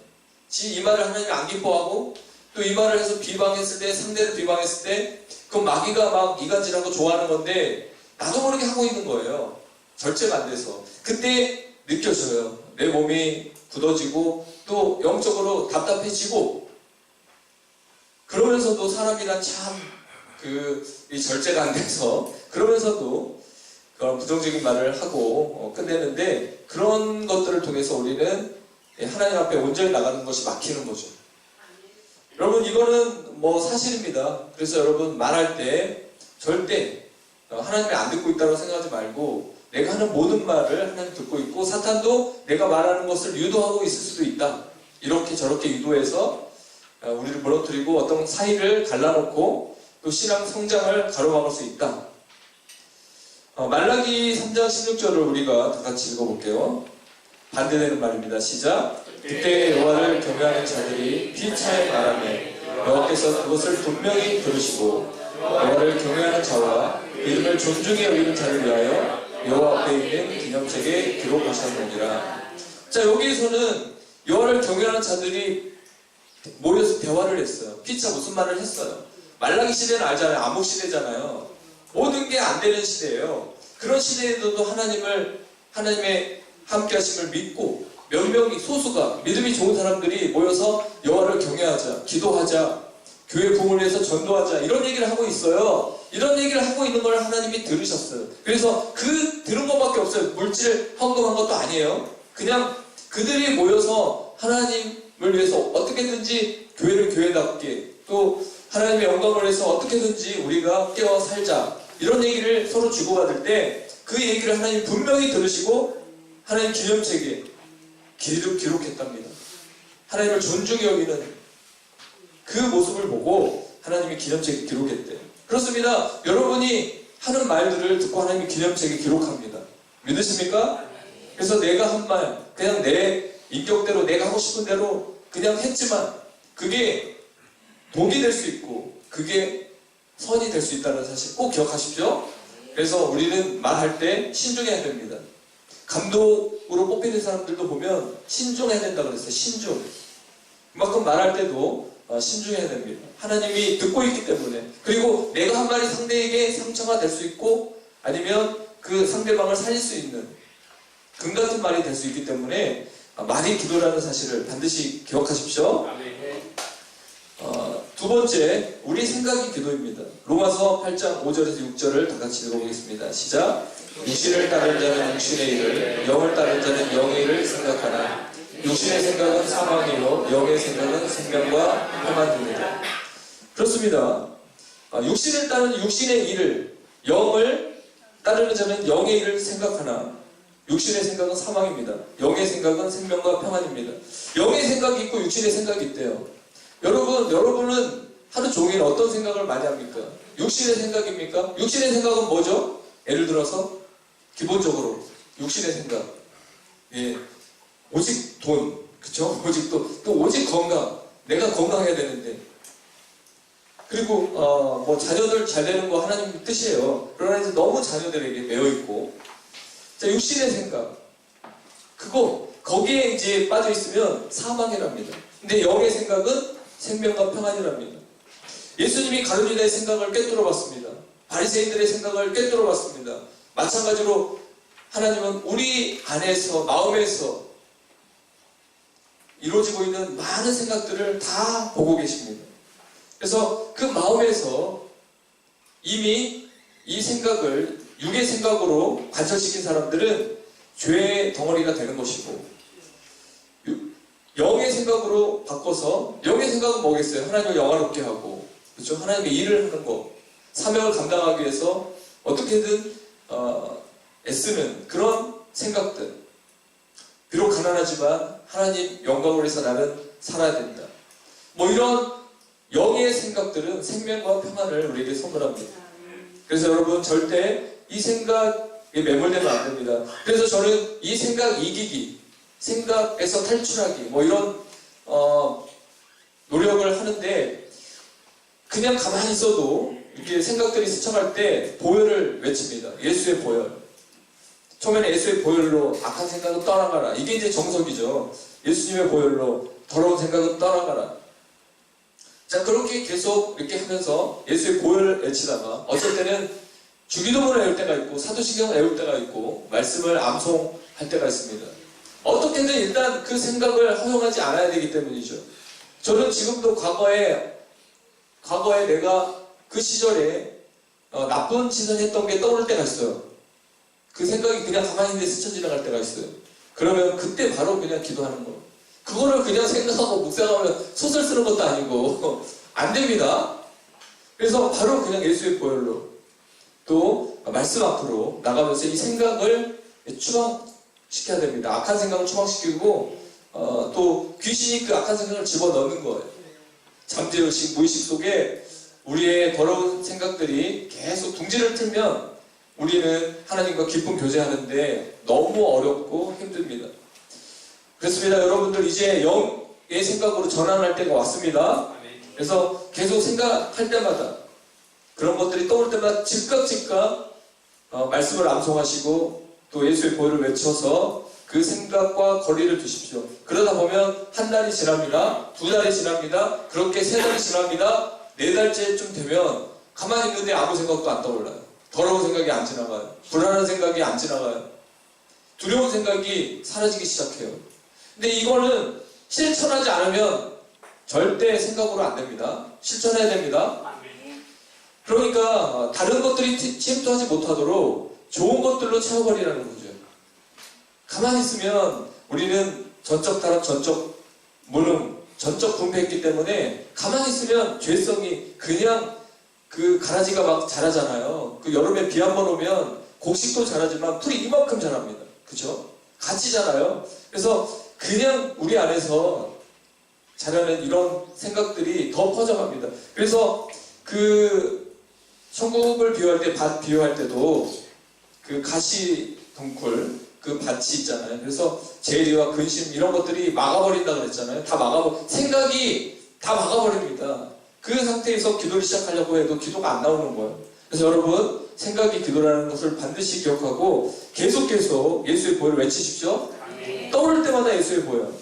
이 말을 하나님이 안 기뻐하고 또 이 말을 해서 비방했을 때, 상대를 비방했을 때 그 마귀가 막 이간질하고 좋아하는 건데 나도 모르게 하고 있는 거예요. 절제가 안 돼서. 그때 느껴져요. 내 몸이 굳어지고 또 영적으로 답답해지고 그러면서도 사람이란 참 이 절제가 안 돼서 그러면서도 그런 부정적인 말을 하고 끝내는데 그런 것들을 통해서 우리는 하나님 앞에 온전히 나가는 것이 막히는 거죠. 여러분 이거는 뭐 사실입니다. 그래서 여러분 말할 때 절대 하나님이 안 듣고 있다고 생각하지 말고 내가 하는 모든 말을 하나님 듣고 있고 사탄도 내가 말하는 것을 유도하고 있을 수도 있다. 이렇게 저렇게 유도해서 우리를 무너뜨리고 어떤 사이를 갈라놓고 또 신앙 성장을 가로막을 수 있다. 말라기 3장 16절을 우리가 다 같이 읽어볼게요. 반대되는 말입니다. 시작. 그때 여호와를 경외하는 자들이 피차에 말하며 여호와께서 그것을 분명히 들으시고 여호와를 경외하는 자와 이름을 존중히 여기는 자를 위하여 여호와 앞에 있는 기념책에 기록하셨느니라. 자, 여기에서는 여호와를 경외하는 자들이 모여서 대화를 했어요. 피차 무슨 말을 했어요? 말라기 시대는 알잖아요. 암흑 시대잖아요. 모든 게 안 되는 시대예요. 그런 시대에도 하나님의 함께 하심을 믿고 몇 명이 소수가 믿음이 좋은 사람들이 모여서 여호와를 경외하자, 기도하자, 교회 부흥을 위해서 전도하자 이런 얘기를 하고 있어요. 이런 얘기를 하고 있는 걸 하나님이 들으셨어요. 그래서 들은 것밖에 없어요. 물질 헌금한 것도 아니에요. 그냥 그들이 모여서 하나님을 위해서 어떻게든지 교회를 교회답게 또 하나님의 영광을 위해서 어떻게든지 우리가 깨어 살자 이런 얘기를 서로 주고받을 때 그 얘기를 하나님 분명히 들으시고 하나님 기념책에 기록했답니다. 하나님을 존중히 여기는 그 모습을 보고 하나님이 기념책에 기록했대요. 그렇습니다. 여러분이 하는 말들을 듣고 하나님이 기념책에 기록합니다. 믿으십니까? 그래서 내가 한 말 그냥 내 인격대로 내가 하고 싶은 대로 그냥 했지만 그게 독이 될 수 있고 그게 선이 될 수 있다는 사실 꼭 기억하십시오. 그래서 우리는 말할 때 신중해야 됩니다. 감독으로 뽑히는 사람들도 보면 신중해야 된다 그랬어요. 신중. 그만큼 말할 때도 신중해야 됩니다. 하나님이 듣고 있기 때문에. 그리고 내가 한 말이 상대에게 상처가 될 수 있고 아니면 그 상대방을 살릴 수 있는 금 같은 말이 될 수 있기 때문에 말이 기도라는 사실을 반드시 기억하십시오. 두 번째, 우리 생각이 기도입니다. 로마서 8장 5절에서 6절을 다 같이 읽어보겠습니다. 시작. 육신을 따른 자는 육신의 일을, 영을 따른 자는 영의 일을 생각하나 육신의 생각은 사망이요 영의 생각은 생명과 평안이니라. 그렇습니다. 육신을 따르는 육신의 일을, 영을 따르는 자는 영의 일을 생각하나 육신의 생각은 사망입니다. 영의 생각은 생명과 평안입니다. 영의 생각이 있고 육신의 생각이 있대요. 여러분은 하루 종일 어떤 생각을 많이 합니까? 육신의 생각입니까? 육신의 생각은 뭐죠? 예를 들어서 기본적으로 육신의 생각, 예, 오직 돈, 그쵸? 오직 또 오직 건강, 내가 건강해야 되는데, 그리고 뭐 자녀들 잘 되는 거 하나님 뜻이에요. 그러나 이제 너무 자녀들에게 매여 있고, 자, 육신의 생각, 거기에 이제 빠져 있으면 사망이랍니다. 근데 영의 생각은 생명과 평안이랍니다. 예수님이 가룟유다의 생각을 꿰뚫어 봤습니다. 바리새인들의 생각을 꿰뚫어 봤습니다. 마찬가지로 하나님은 우리 안에서, 마음에서 이루어지고 있는 많은 생각들을 다 보고 계십니다. 그래서 그 마음에서 이미 이 생각을 육의 생각으로 관철시킨 사람들은 죄의 덩어리가 되는 것이고, 영의 생각으로 바꿔서, 영의 생각은 뭐겠어요? 하나님을 영화롭게 하고, 그렇죠? 하나님의 일을 하는 것, 사명을 감당하기 위해서 어떻게든 애쓰는 그런 생각들. 비록 가난하지만 하나님 영광을 위해서 나는 살아야 된다. 뭐 이런 영의 생각들은 생명과 평안을 우리에게 선물합니다. 그래서 여러분 절대 이 생각에 매몰되면 안 됩니다. 그래서 저는 이 생각 이기기, 생각에서 탈출하기, 뭐 이런 노력을 하는데, 그냥 가만히 있어도 이렇게 생각들이 스쳐갈 때 보혈을 외칩니다. 예수의 보혈. 처음에는 예수의 보혈로 악한 생각은 떠나가라. 이게 이제 정석이죠. 예수님의 보혈로 더러운 생각은 떠나가라. 자, 그렇게 계속 이렇게 하면서 예수의 보혈을 외치다가 어쩔 때는 주기도문을 외울 때가 있고 사도신경을 외울 때가 있고 말씀을 암송할 때가 있습니다. 어떻게든 일단 그 생각을 허용하지 않아야 되기 때문이죠. 저는 지금도 과거에 내가 그 시절에 나쁜 짓을 했던 게 떠오를 때가 있어요. 그 생각이 그냥 가만히 있는데 스쳐 지나갈 때가 있어요. 그러면 그때 바로 그냥 기도하는 거. 그거를 그냥 생각하고 묵상하면 소설 쓰는 것도 아니고 안 됩니다. 그래서 바로 그냥 예수의 보혈로 또 말씀 앞으로 나가면서 이 생각을 추방시켜야 됩니다. 악한 생각을 추방시키고 또 귀신이 그 악한 생각을 집어넣는 거예요. 잠재의식, 무의식 속에 우리의 더러운 생각들이 계속 둥지를 틀면 우리는 하나님과 깊은 교제하는데 너무 어렵고 힘듭니다. 그렇습니다. 여러분들 이제 영의 생각으로 전환할 때가 왔습니다. 그래서 계속 생각할 때마다 그런 것들이 떠올 때마다 즉각 말씀을 암송하시고 또 예수의 보혈을 외쳐서 그 생각과 거리를 두십시오. 그러다 보면 한 달이 지납니다. 두 달이 지납니다. 그렇게 세 달이 지납니다. 네 달째쯤 되면 가만히 있는데 아무 생각도 안 떠올라요. 더러운 생각이 안 지나가요. 불안한 생각이 안 지나가요. 두려운 생각이 사라지기 시작해요. 근데 이거는 실천하지 않으면 절대 생각으로 안 됩니다. 실천해야 됩니다. 그러니까 다른 것들이 침투하지 못하도록 좋은 것들로 채워버리라는 거죠. 가만히 있으면 우리는 전적 타락, 전적 무능, 전적 분배했기 때문에 가만히 있으면 죄성이 그냥 그 가라지가 막 자라잖아요. 그 여름에 비 한 번 오면 곡식도 자라지만 풀이 이만큼 자랍니다. 그죠? 같이 자라요. 그래서 그냥 우리 안에서 자라는 이런 생각들이 더 퍼져갑니다. 그래서 그 천국을 비유할 때, 밭 비유할 때도 그 가시 덩굴, 그 밭이 있잖아요. 그래서 재리와 근심 이런 것들이 막아버린다 그랬잖아요. 생각이 다 막아버립니다. 그 상태에서 기도를 시작하려고 해도 기도가 안 나오는 거예요. 그래서 여러분, 생각이 기도라는 것을 반드시 기억하고 계속 예수의 보혈을 외치십시오. 떠오를 때마다 예수의 보혈.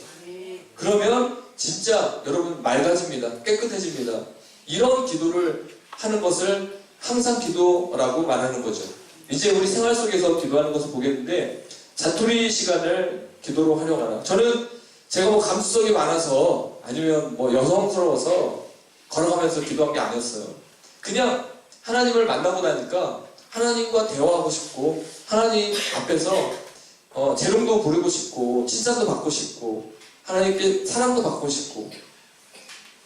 그러면 진짜 여러분 맑아집니다. 깨끗해집니다. 이런 기도를 하는 것을 항상 기도라고 말하는 거죠. 이제 우리 생활 속에서 기도하는 것을 보겠는데, 자투리 시간을 기도로 활용하라. 저는 제가 뭐 감수성이 많아서 아니면 뭐 여성스러워서 걸어가면서 기도한 게 아니었어요. 그냥 하나님을 만나고 나니까 하나님과 대화하고 싶고 하나님 앞에서 재롱도 부르고 싶고 칭찬도 받고 싶고 하나님께 사랑도 받고 싶고,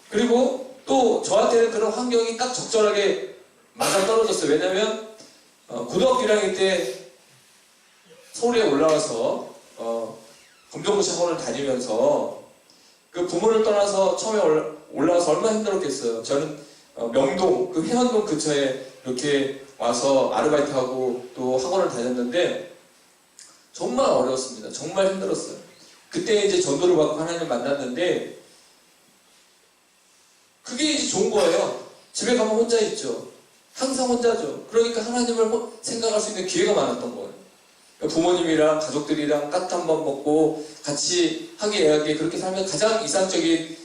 그리고 또 저한테는 그런 환경이 딱 적절하게 맞아떨어졌어요. 왜냐면 고등학교 1학년 때 서울에 올라와서 검정고시 학원을 다니면서 그 부모를 떠나서 처음에 올라와서 얼마나 힘들었겠어요. 저는 명동, 그 해안동 근처에 이렇게 와서 아르바이트하고 또 학원을 다녔는데 정말 어려웠습니다. 정말 힘들었어요. 그때 이제 전도를 받고 하나님을 만났는데 그게 이제 좋은 거예요. 집에 가면 혼자 있죠. 항상 혼자죠. 그러니까 하나님을 생각할 수 있는 기회가 많았던 거예요. 부모님이랑 가족들이랑 따뜻한 밥 먹고 같이 화기애애하게 그렇게 살면 가장 이상적인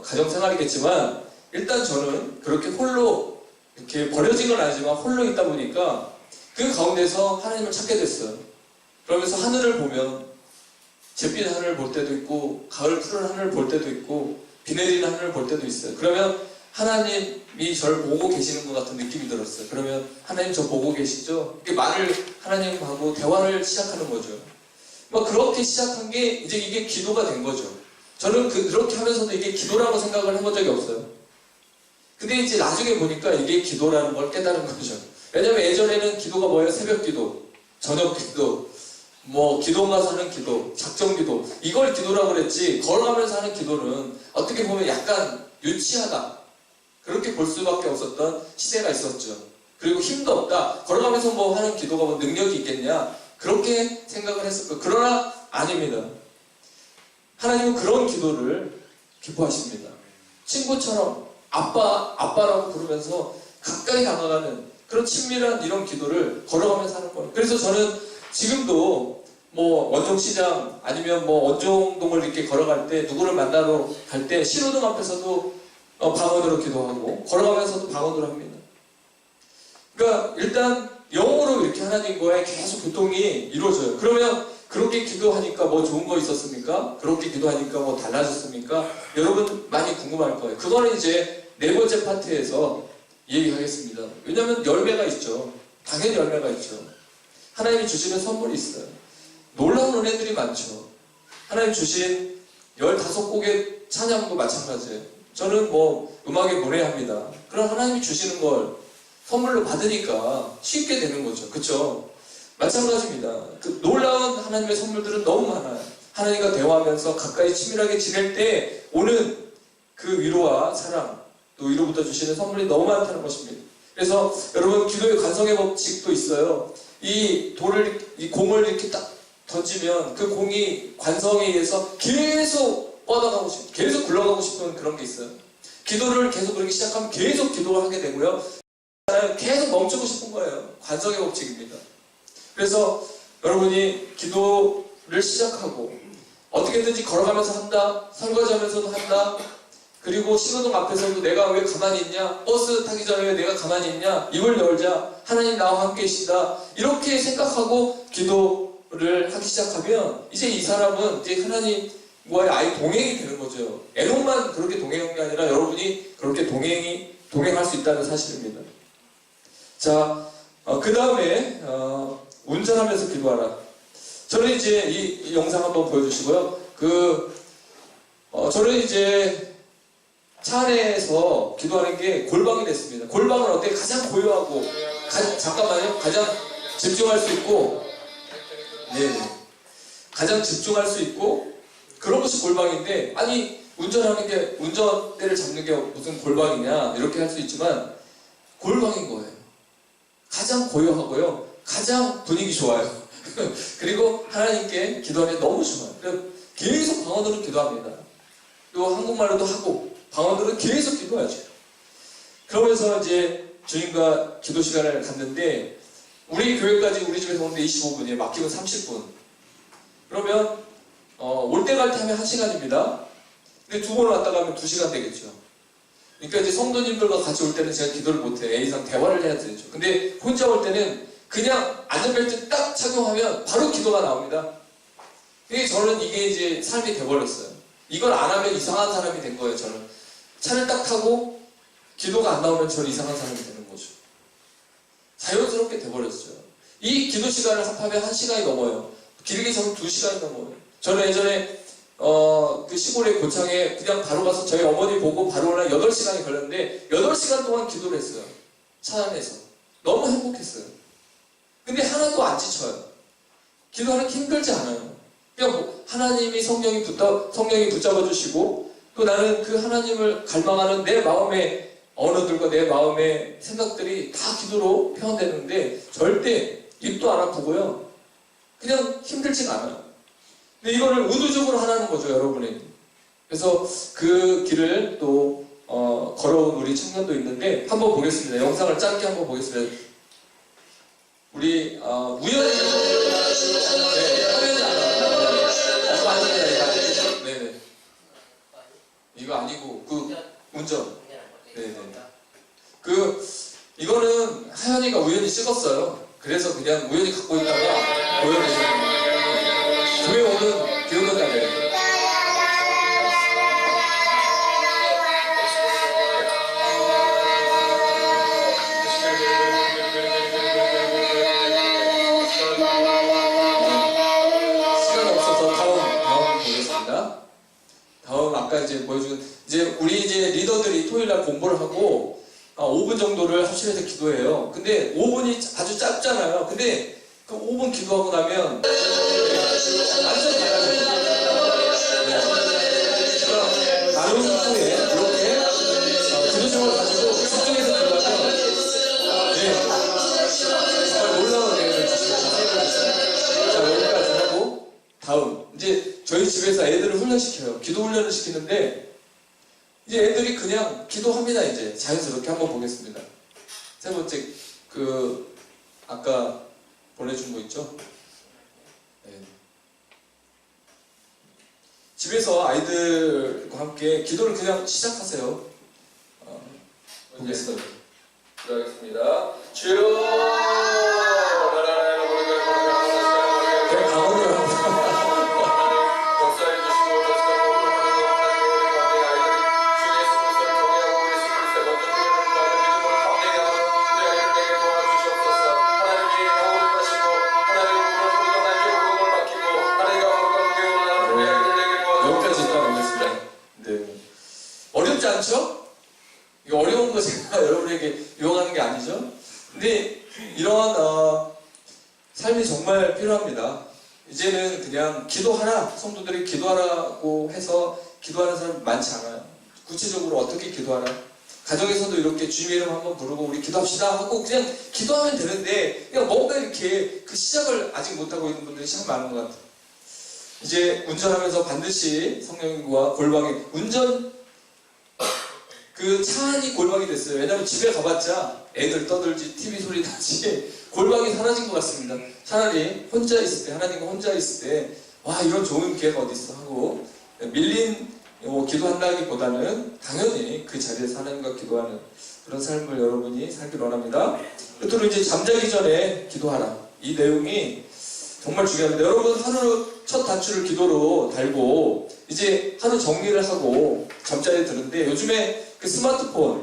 가정생활이겠지만 일단 저는 그렇게 홀로 이렇게 버려진 건 아니지만 홀로 있다 보니까 그 가운데서 하나님을 찾게 됐어요. 그러면서 하늘을 보면 잿빛 하늘을 볼 때도 있고 가을 푸른 하늘을 볼 때도 있고 비 내리는 하늘을 볼 때도 있어요. 그러면 하나님이 저를 보고 계시는 것 같은 느낌이 들었어요. 그러면 하나님 저 보고 계시죠? 이렇게 말을 하나님하고 대화를 시작하는 거죠. 그렇게 시작한 게 이제 이게 기도가 된 거죠. 저는 그렇게 하면서도 이게 기도라고 생각을 해본 적이 없어요. 근데 이제 나중에 보니까 이게 기도라는 걸 깨달은 거죠. 왜냐면 예전에는 기도가 뭐예요? 새벽 기도, 저녁 기도, 기도 가서 하는 기도, 작정 기도, 이걸 기도라고 그랬지, 걸어가면서 하는 기도는 어떻게 보면 약간 유치하다. 그렇게 볼 수밖에 없었던 시대가 있었죠. 그리고 힘도 없다. 걸어가면서 하는 기도가 능력이 있겠냐. 그렇게 생각을 했었고, 그러나 아닙니다. 하나님은 그런 기도를 기뻐하십니다. 친구처럼 아빠라고 부르면서 가까이 다가가는 그런 친밀한 이런 기도를 걸어가면서 하는 거예요. 그래서 저는 지금도 원종시장 아니면 원종동을 이렇게 걸어갈 때 누구를 만나러 갈 때 신호등 앞에서도 방언으로 기도하고 걸어가면서도 방언으로 합니다. 그러니까 일단 영어로 이렇게 하나님과의 계속 교통이 이루어져요. 그러면 그렇게 기도하니까 좋은 거 있었습니까? 그렇게 기도하니까 달라졌습니까? 여러분 많이 궁금할 거예요. 그거는 이제 네 번째 파트에서 얘기하겠습니다. 왜냐하면 열매가 있죠. 당연히 열매가 있죠. 하나님이 주시는 선물이 있어요. 놀라운 은혜들이 많죠. 하나님 주신 15곡의 찬양도 마찬가지예요. 저는 음악에 노래합니다. 그럼 하나님이 주시는 걸 선물로 받으니까 쉽게 되는 거죠. 그쵸? 마찬가지입니다. 그 놀라운 하나님의 선물들은 너무 많아요. 하나님과 대화하면서 가까이 친밀하게 지낼 때 오는 그 위로와 사랑, 또 위로부터 주시는 선물이 너무 많다는 것입니다. 그래서 여러분 기도의 관성의 법칙도 있어요. 이 공을 이렇게 딱 던지면 그 공이 관성에 의해서 계속 뻗어가고 싶은, 계속 굴러가고 싶은 그런 게 있어요. 기도를 계속 그렇게 시작하면 계속 기도를 하게 되고요. 계속 멈추고 싶은 거예요. 관성의 법칙입니다. 그래서 여러분이 기도를 시작하고 어떻게든지 걸어가면서 한다, 설거지하면서도 한다, 그리고 신호등 앞에서도 내가 왜 가만히 있냐, 버스 타기 전에 왜 내가 가만히 있냐, 입을 열자, 하나님 나와 함께 계시다, 이렇게 생각하고 기도를 하기 시작하면 이제 이 사람은 이제 하나님과의 아예 동행이 되는 거죠. 에녹만 그렇게 동행한 게 아니라 여러분이 그렇게 동행할 수 있다는 사실입니다. 자, 그 다음에 운전하면서 기도하라. 저는 이제 이 영상 한번 보여주시고요. 저는 이제 차 안에서 기도하는 게 골방이 됐습니다. 골방은 어때? 가장 고요하고, 잠깐만요. 가장 집중할 수 있고, 가장 집중할 수 있고, 그런 것이 골방인데, 아니, 운전대를 잡는 게 무슨 골방이냐, 이렇게 할 수 있지만, 골방인 거예요. 가장 고요하고요. 가장 분위기 좋아요. 그리고 하나님께 기도하는 게 너무 좋아요. 계속 방언으로 기도합니다. 또 한국말로도 하고, 방언으로 계속 기도하죠. 그러면서 이제 주님과 기도 시간을 갖는데, 우리 교회까지 우리 집에서 오는데 25분이에요. 막히면 30분. 그러면 올 때 갈 때 하면 1시간입니다. 근데 2번 왔다 가면 2시간 되겠죠. 그러니까 이제 성도님들과 같이 올 때는 제가 기도를 못해요. A상 대화를 해야 되죠. 근데 혼자 올 때는 그냥 안전벨트 딱 착용하면 바로 기도가 나옵니다. 저는 이게 이제 삶이 돼버렸어요. 이걸 안 하면 이상한 사람이 된 거예요. 저는 차를 딱 타고 기도가 안 나오면 저는 이상한 사람이 되는 거죠. 자연스럽게 돼버렸어요. 이 기도 시간을 합하면 1시간이 넘어요. 길게 저는 2시간이 넘어요. 저는 예전에 그 시골의 고창에 그냥 바로 가서 저희 어머니 보고 바로 올라 8시간이 걸렸는데 8시간 동안 기도를 했어요. 차 안에서. 너무 행복했어요. 근데 하나도 안 지쳐요. 기도하는 게 힘들지 않아요. 그냥 뭐 하나님이 성령이 붙잡아 주시고 또 나는 그 하나님을 갈망하는 내 마음의 언어들과 내 마음의 생각들이 다 기도로 표현되는데 절대 입도 안 아프고요. 그냥 힘들진 않아요. 근데 이거를 의도적으로 하라는 거죠, 여러분에게. 그래서 그 길을 또 걸어온 우리 청년도 있는데 한번 보겠습니다. 영상을 짧게 한번 보겠습니다. 우리 우연히 화면이 안 나와요. 이거 아닙니다. 네네. 이거 아니고 그 운전. 네네. 이거는 하연이가 우연히 찍었어요. 그래서 그냥 우연히 갖고 있다가 보여드리는 교회 오는 비 오는 날에. 시간 없어서 다음 보겠습니다. 다음 아까 이제 보여준 우리 리더들이 토요일 날 공부를 하고 5분 정도를 합심해서 기도해요. 근데 5분이 아주 짧잖아요. 근데 그 5분 기도하고 나면 완전 달라져요. 나름 후에 이렇게 기도심을 가지고 집중해서 기도하면 정말 놀라운 은혜를 주십니다. 자, 여기까지 하고 다음 이제 저희 집에서 애들을 훈련시켜요. 기도 훈련을 시키는데 이제 애들이 그냥 기도합니다. 이제 자연스럽게 한번 보겠습니다. 세 번째 아까 보내준 거 있죠? 네. 집에서 아이들과 함께 기도를 그냥 시작하세요. 보겠습니다. 기도하겠습니다. 주여 그냥 강원을 합니다. 어렵지 않죠? 이거 어려운 거 제가 여러분에게 유혹하는 게 아니죠? 근데 이런 삶이 정말 필요합니다. 이제는 그냥 기도하라, 성도들이 기도하라고 해서 기도하는 사람 많지 않아요. 구체적으로 어떻게 기도하라? 가정에서도 이렇게 주님의 이름 한번 부르고 우리 기도합시다 하고 그냥 기도하면 되는데 그냥 뭔가 이렇게 그 시작을 아직 못하고 있는 분들이 참 많은 것 같아요. 이제 운전하면서 반드시 성령과 골방에 차 안이 골방이 됐어요. 왜냐면 집에 가봤자 애들 떠들지 TV 소리 나지 골방이 사라진 것 같습니다. 차라리 혼자 있을 때, 하나님과 혼자 있을 때 와 이런 좋은 기회가 어디 있어 하고 밀린 기도한다기보다는 당연히 그 자리에서 하나님과 기도하는 그런 삶을 여러분이 살길 원합니다. 끝으로 이제 잠자기 전에 기도하라. 이 내용이 정말 중요합니다. 여러분 하루 첫 단추를 기도로 달고 이제 하루 정리를 하고 잠자리에 드는데 요즘에 그 스마트폰을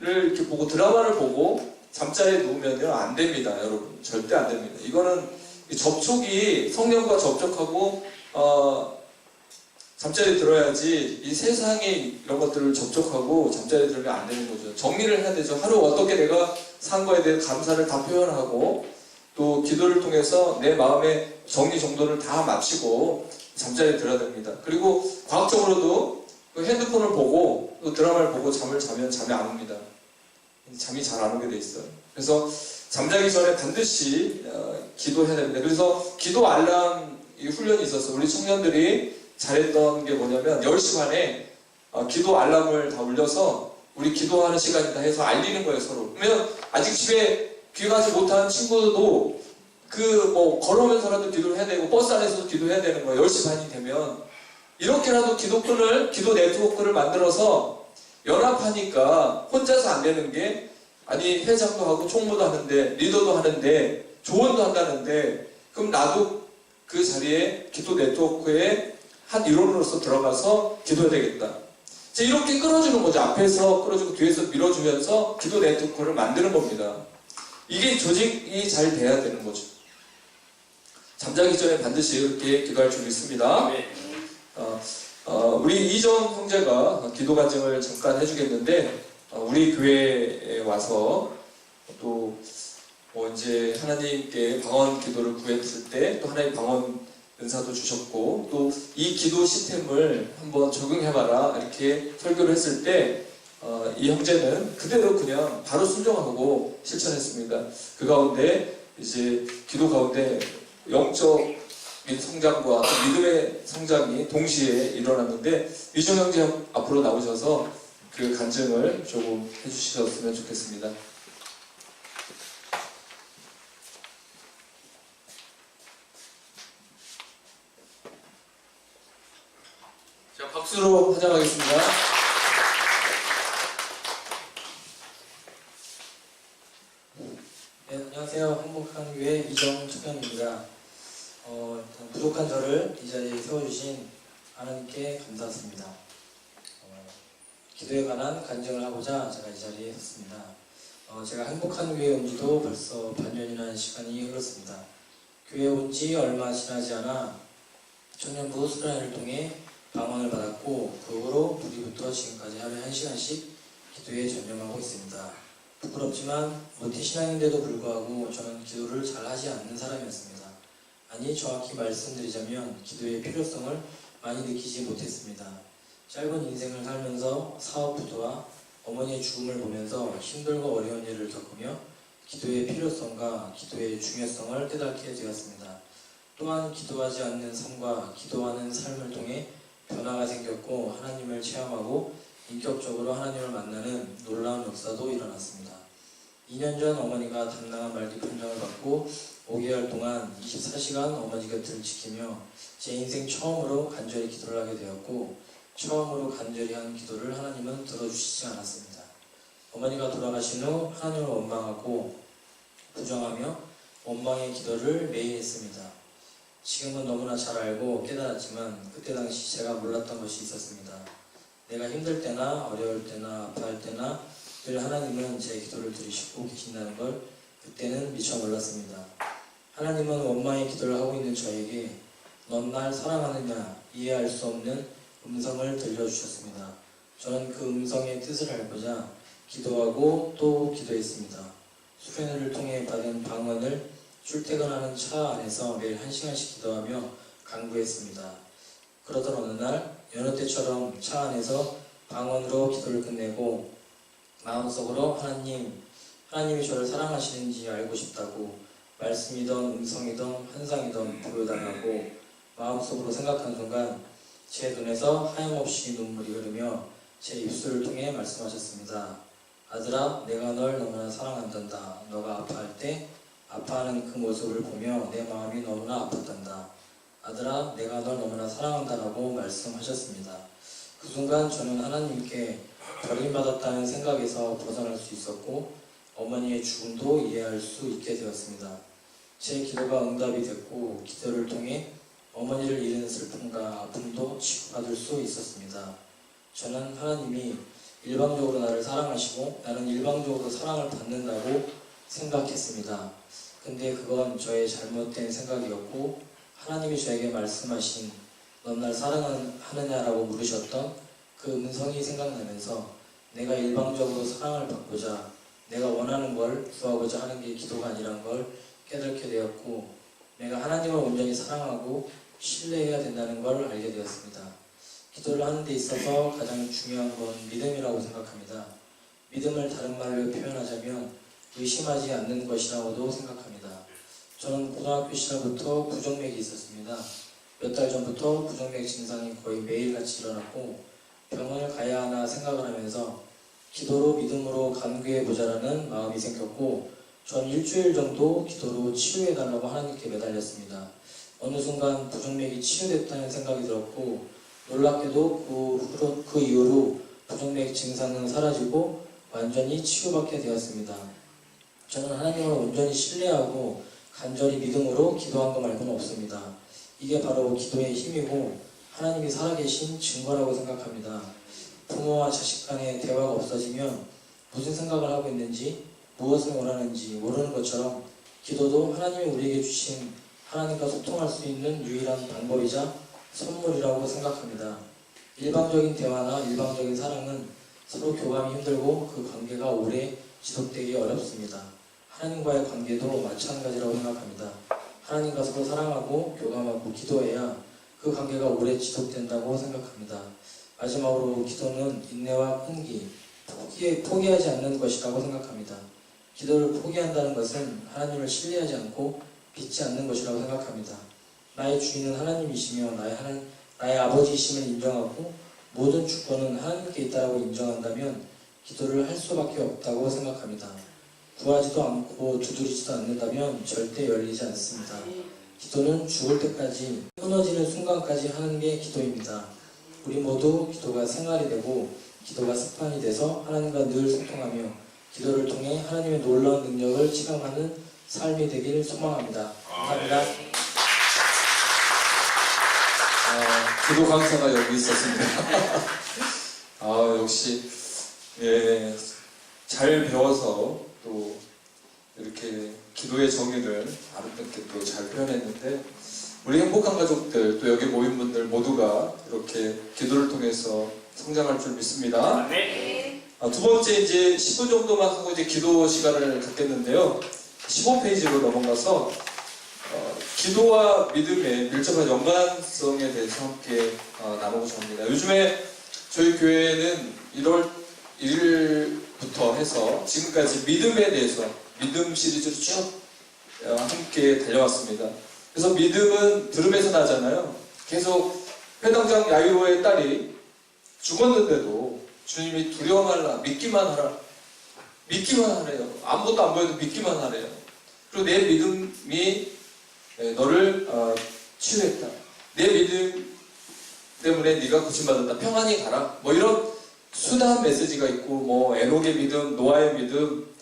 이렇게 보고 드라마를 보고 잠자리에 누우면요 안 됩니다. 여러분 절대 안 됩니다. 이거는 접촉이 성령과 접촉하고 잠자리에 들어야지 이 세상의 이런 것들을 접촉하고 잠자리에 들면 안 되는 거죠. 정리를 해야 되죠. 하루 어떻게 내가 산 거에 대해 감사를 다 표현하고 또 기도를 통해서 내 마음의 정리 정돈을 다 마치고 잠자리에 들어야 됩니다. 그리고 과학적으로도 핸드폰을 보고 또 드라마를 보고 잠을 자면 잠이 안 옵니다. 잠이 잘 안 오게 돼 있어요. 그래서 잠자기 전에 반드시 기도해야 됩니다. 그래서 기도 알람 훈련이 있어서 우리 청년들이 잘했던 게 뭐냐면 10시 반에 기도 알람을 다 울려서 우리 기도하는 시간이다 해서 알리는 거예요, 서로. 그러면 아직 집에 귀가하지 못한 친구도 걸어오면서라도 기도를 해야 되고 버스 안에서도 기도해야 되는 거예요. 10시 반이 되면 이렇게라도 기도 네트워크를 만들어서 연합하니까 혼자서 안 되는 게 아니 회장도 하고 총무도 하는데 리더도 하는데 조언도 한다는데 그럼 나도 그 자리에 기도 네트워크에 한 일원으로서 들어가서 기도해야 되겠다. 이렇게 끌어주는 거죠. 앞에서 끌어주고 뒤에서 밀어주면서 기도 네트워크를 만드는 겁니다. 이게 조직이 잘 돼야 되는 거죠. 잠자기 전에 반드시 이렇게 기도할 줄 믿습니다. 우리 이정 형제가 기도 간증을 잠깐 해주겠는데 우리 교회에 와서 또 이제 하나님께 방언 기도를 구했을 때 또 하나님 방언 은사도 주셨고 또 이 기도 시스템을 한번 적용해봐라 이렇게 설교를 했을 때 이 형제는 그대로 그냥 바로 순종하고 실천했습니다. 그 가운데 이제 기도 가운데 영적인 성장과 믿음의 성장이 동시에 일어났는데 미정 형제 앞으로 나오셔서 그 간증을 조금 해주셨으면 좋겠습니다. 자, 박수로 환영하겠습니다. 네, 안녕하세요. 행복한 교회 이정 청년입니다. 일단 부족한 저를 이 자리에 세워주신 하나님께 감사드립니다. 기도에 관한 간증을 하고자 제가 이 자리에 섰습니다. 제가 행복한 교회에 온 지도 벌써 반년이라는 시간이 흘렀습니다. 교회에 온 지 얼마 지나지 않아 청년부 수련회를 통해 방언을 받았고 그 후로 부리부터 지금까지 하루에 1시간씩 기도에 전념하고 있습니다. 부끄럽지만 모태신앙인데도 불구하고 저는 기도를 잘 하지 않는 사람이었습니다. 아니 정확히 말씀드리자면 기도의 필요성을 많이 느끼지 못했습니다. 짧은 인생을 살면서 사업부도와 어머니의 죽음을 보면서 힘들고 어려운 일을 겪으며 기도의 필요성과 기도의 중요성을 깨닫게 되었습니다. 또한 기도하지 않는 삶과 기도하는 삶을 통해 변화가 생겼고 하나님을 체험하고 인격적으로 하나님을 만나는 놀라운 역사도 일어났습니다. 2년 전 어머니가 담낭한 말기 판정을 받고 5개월 동안 24시간 어머니 곁을 지키며 제 인생 처음으로 간절히 기도를 하게 되었고 처음으로 간절히 한 기도를 하나님은 들어주시지 않았습니다. 어머니가 돌아가신 후 하나님을 원망하고 부정하며 원망의 기도를 매일 했습니다. 지금은 너무나 잘 알고 깨달았지만 그때 당시 제가 몰랐던 것이 있었습니다. 내가 힘들 때나 어려울 때나 아파할 때나 늘 하나님은 제 기도를 들으시고 계신다는 걸 그때는 미처 몰랐습니다. 하나님은 원망의 기도를 하고 있는 저에게 넌 날 사랑하느냐 이해할 수 없는 음성을 들려주셨습니다. 저는 그 음성의 뜻을 알고자 기도하고 또 기도했습니다. 수련회를 통해 받은 방언을 출퇴근하는 차 안에서 매일 1시간씩 기도하며 강구했습니다. 그러던 어느 날 여느 때처럼 차 안에서 방언으로 기도를 끝내고 마음속으로 하나님이 저를 사랑하시는지 알고 싶다고 말씀이든 음성이든 환상이든 보여달라고 마음속으로 생각한 순간 제 눈에서 하염없이 눈물이 흐르며 제 입술을 통해 말씀하셨습니다. 아들아, 내가 널 너무나 사랑한단다. 너가 아파할 때 아파하는 그 모습을 보며 내 마음이 너무나 아팠단다. 아들아, 내가 널 너무나 사랑한다라고 말씀하셨습니다. 그 순간 저는 하나님께 버림받았다는 생각에서 벗어날 수 있었고 어머니의 죽음도 이해할 수 있게 되었습니다. 제 기도가 응답이 됐고 기도를 통해 어머니를 잃은 슬픔과 아픔도 치유받을 수 있었습니다. 저는 하나님이 일방적으로 나를 사랑하시고 나는 일방적으로 사랑을 받는다고 생각했습니다. 근데 그건 저의 잘못된 생각이었고 하나님이 저에게 말씀하신 넌 날 사랑하느냐라고 물으셨던 그 음성이 생각나면서 내가 일방적으로 사랑을 받고자 내가 원하는 걸 구하고자 하는 게 기도가 아니란 걸 깨닫게 되었고 내가 하나님을 온전히 사랑하고 신뢰해야 된다는 걸 알게 되었습니다. 기도를 하는 데 있어서 가장 중요한 건 믿음이라고 생각합니다. 믿음을 다른 말로 표현하자면 의심하지 않는 것이라고도 생각합니다. 저는 고등학교 시절부터 부정맥이 있었습니다. 몇 달 전부터 부정맥 증상이 거의 매일같이 일어났고 병원을 가야 하나 생각을 하면서 기도로 믿음으로 간구해보자라는 마음이 생겼고 전 일주일 정도 기도로 치유해달라고 하나님께 매달렸습니다. 어느 순간 부정맥이 치유됐다는 생각이 들었고 놀랍게도 그 이후로 부정맥 증상은 사라지고 완전히 치유받게 되었습니다. 저는 하나님을 온전히 신뢰하고 간절히 믿음으로 기도한 것 말고는 없습니다. 이게 바로 기도의 힘이고 하나님이 살아계신 증거라고 생각합니다. 부모와 자식 간의 대화가 없어지면 무슨 생각을 하고 있는지 무엇을 원하는지 모르는 것처럼 기도도 하나님이 우리에게 주신 하나님과 소통할 수 있는 유일한 방법이자 선물이라고 생각합니다. 일방적인 대화나 일방적인 사랑은 서로 교감이 힘들고 그 관계가 오래 지속되기 어렵습니다. 하나님과의 관계도 마찬가지라고 생각합니다. 하나님과 서로 사랑하고 교감하고 기도해야 그 관계가 오래 지속된다고 생각합니다. 마지막으로 기도는 인내와 끈기, 포기하지 않는 것이라고 생각합니다. 기도를 포기한다는 것은 하나님을 신뢰하지 않고 믿지 않는 것이라고 생각합니다. 나의 주인은 하나님이시며 나의 아버지이심을 인정하고 모든 주권은 하나님께 있다고 인정한다면 기도를 할 수밖에 없다고 생각합니다. 구하지도 않고 두드리지도 않는다면 절대 열리지 않습니다. 기도는 죽을 때까지, 끊어지는 순간까지 하는 게 기도입니다. 우리 모두 기도가 생활이 되고 기도가 습관이 돼서 하나님과 늘 소통하며 기도를 통해 하나님의 놀라운 능력을 체감하는 삶이 되길 소망합니다. 감사합니다. 기도 강사가 여기 있었습니다. 역시 잘 배워서 또 이렇게 기도의 정의를 아름답게 또 잘 표현했는데, 우리 행복한 가족들 또 여기 모인 분들 모두가 이렇게 기도를 통해서 성장할 줄 믿습니다. 두 번째 이제 10분 정도만 하고 이제 기도 시간을 갖겠는데요. 15페이지로 넘어가서 기도와 믿음의 밀접한 연관성에 대해서 함께 나누고자 합니다. 요즘에 저희 교회는 1월 1일부터 해서 지금까지 믿음에 대해서 믿음 시리즈로 쭉 함께 달려왔습니다. 그래서 믿음은 들음에서 나잖아요. 계속 회당장 야이로의 딸이 죽었는데도 주님이 두려워 말라, 믿기만 하라, 믿기만 하래요. 아무것도 안 보여도 믿기만 하래요. 그리고 내 믿음이 너를 치유했다. 내 믿음 때문에 네가 고침받았다. 평안히 가라. 뭐 이런 수다한 메시지가 있고, 뭐 에녹의 믿음, 노아의 믿음.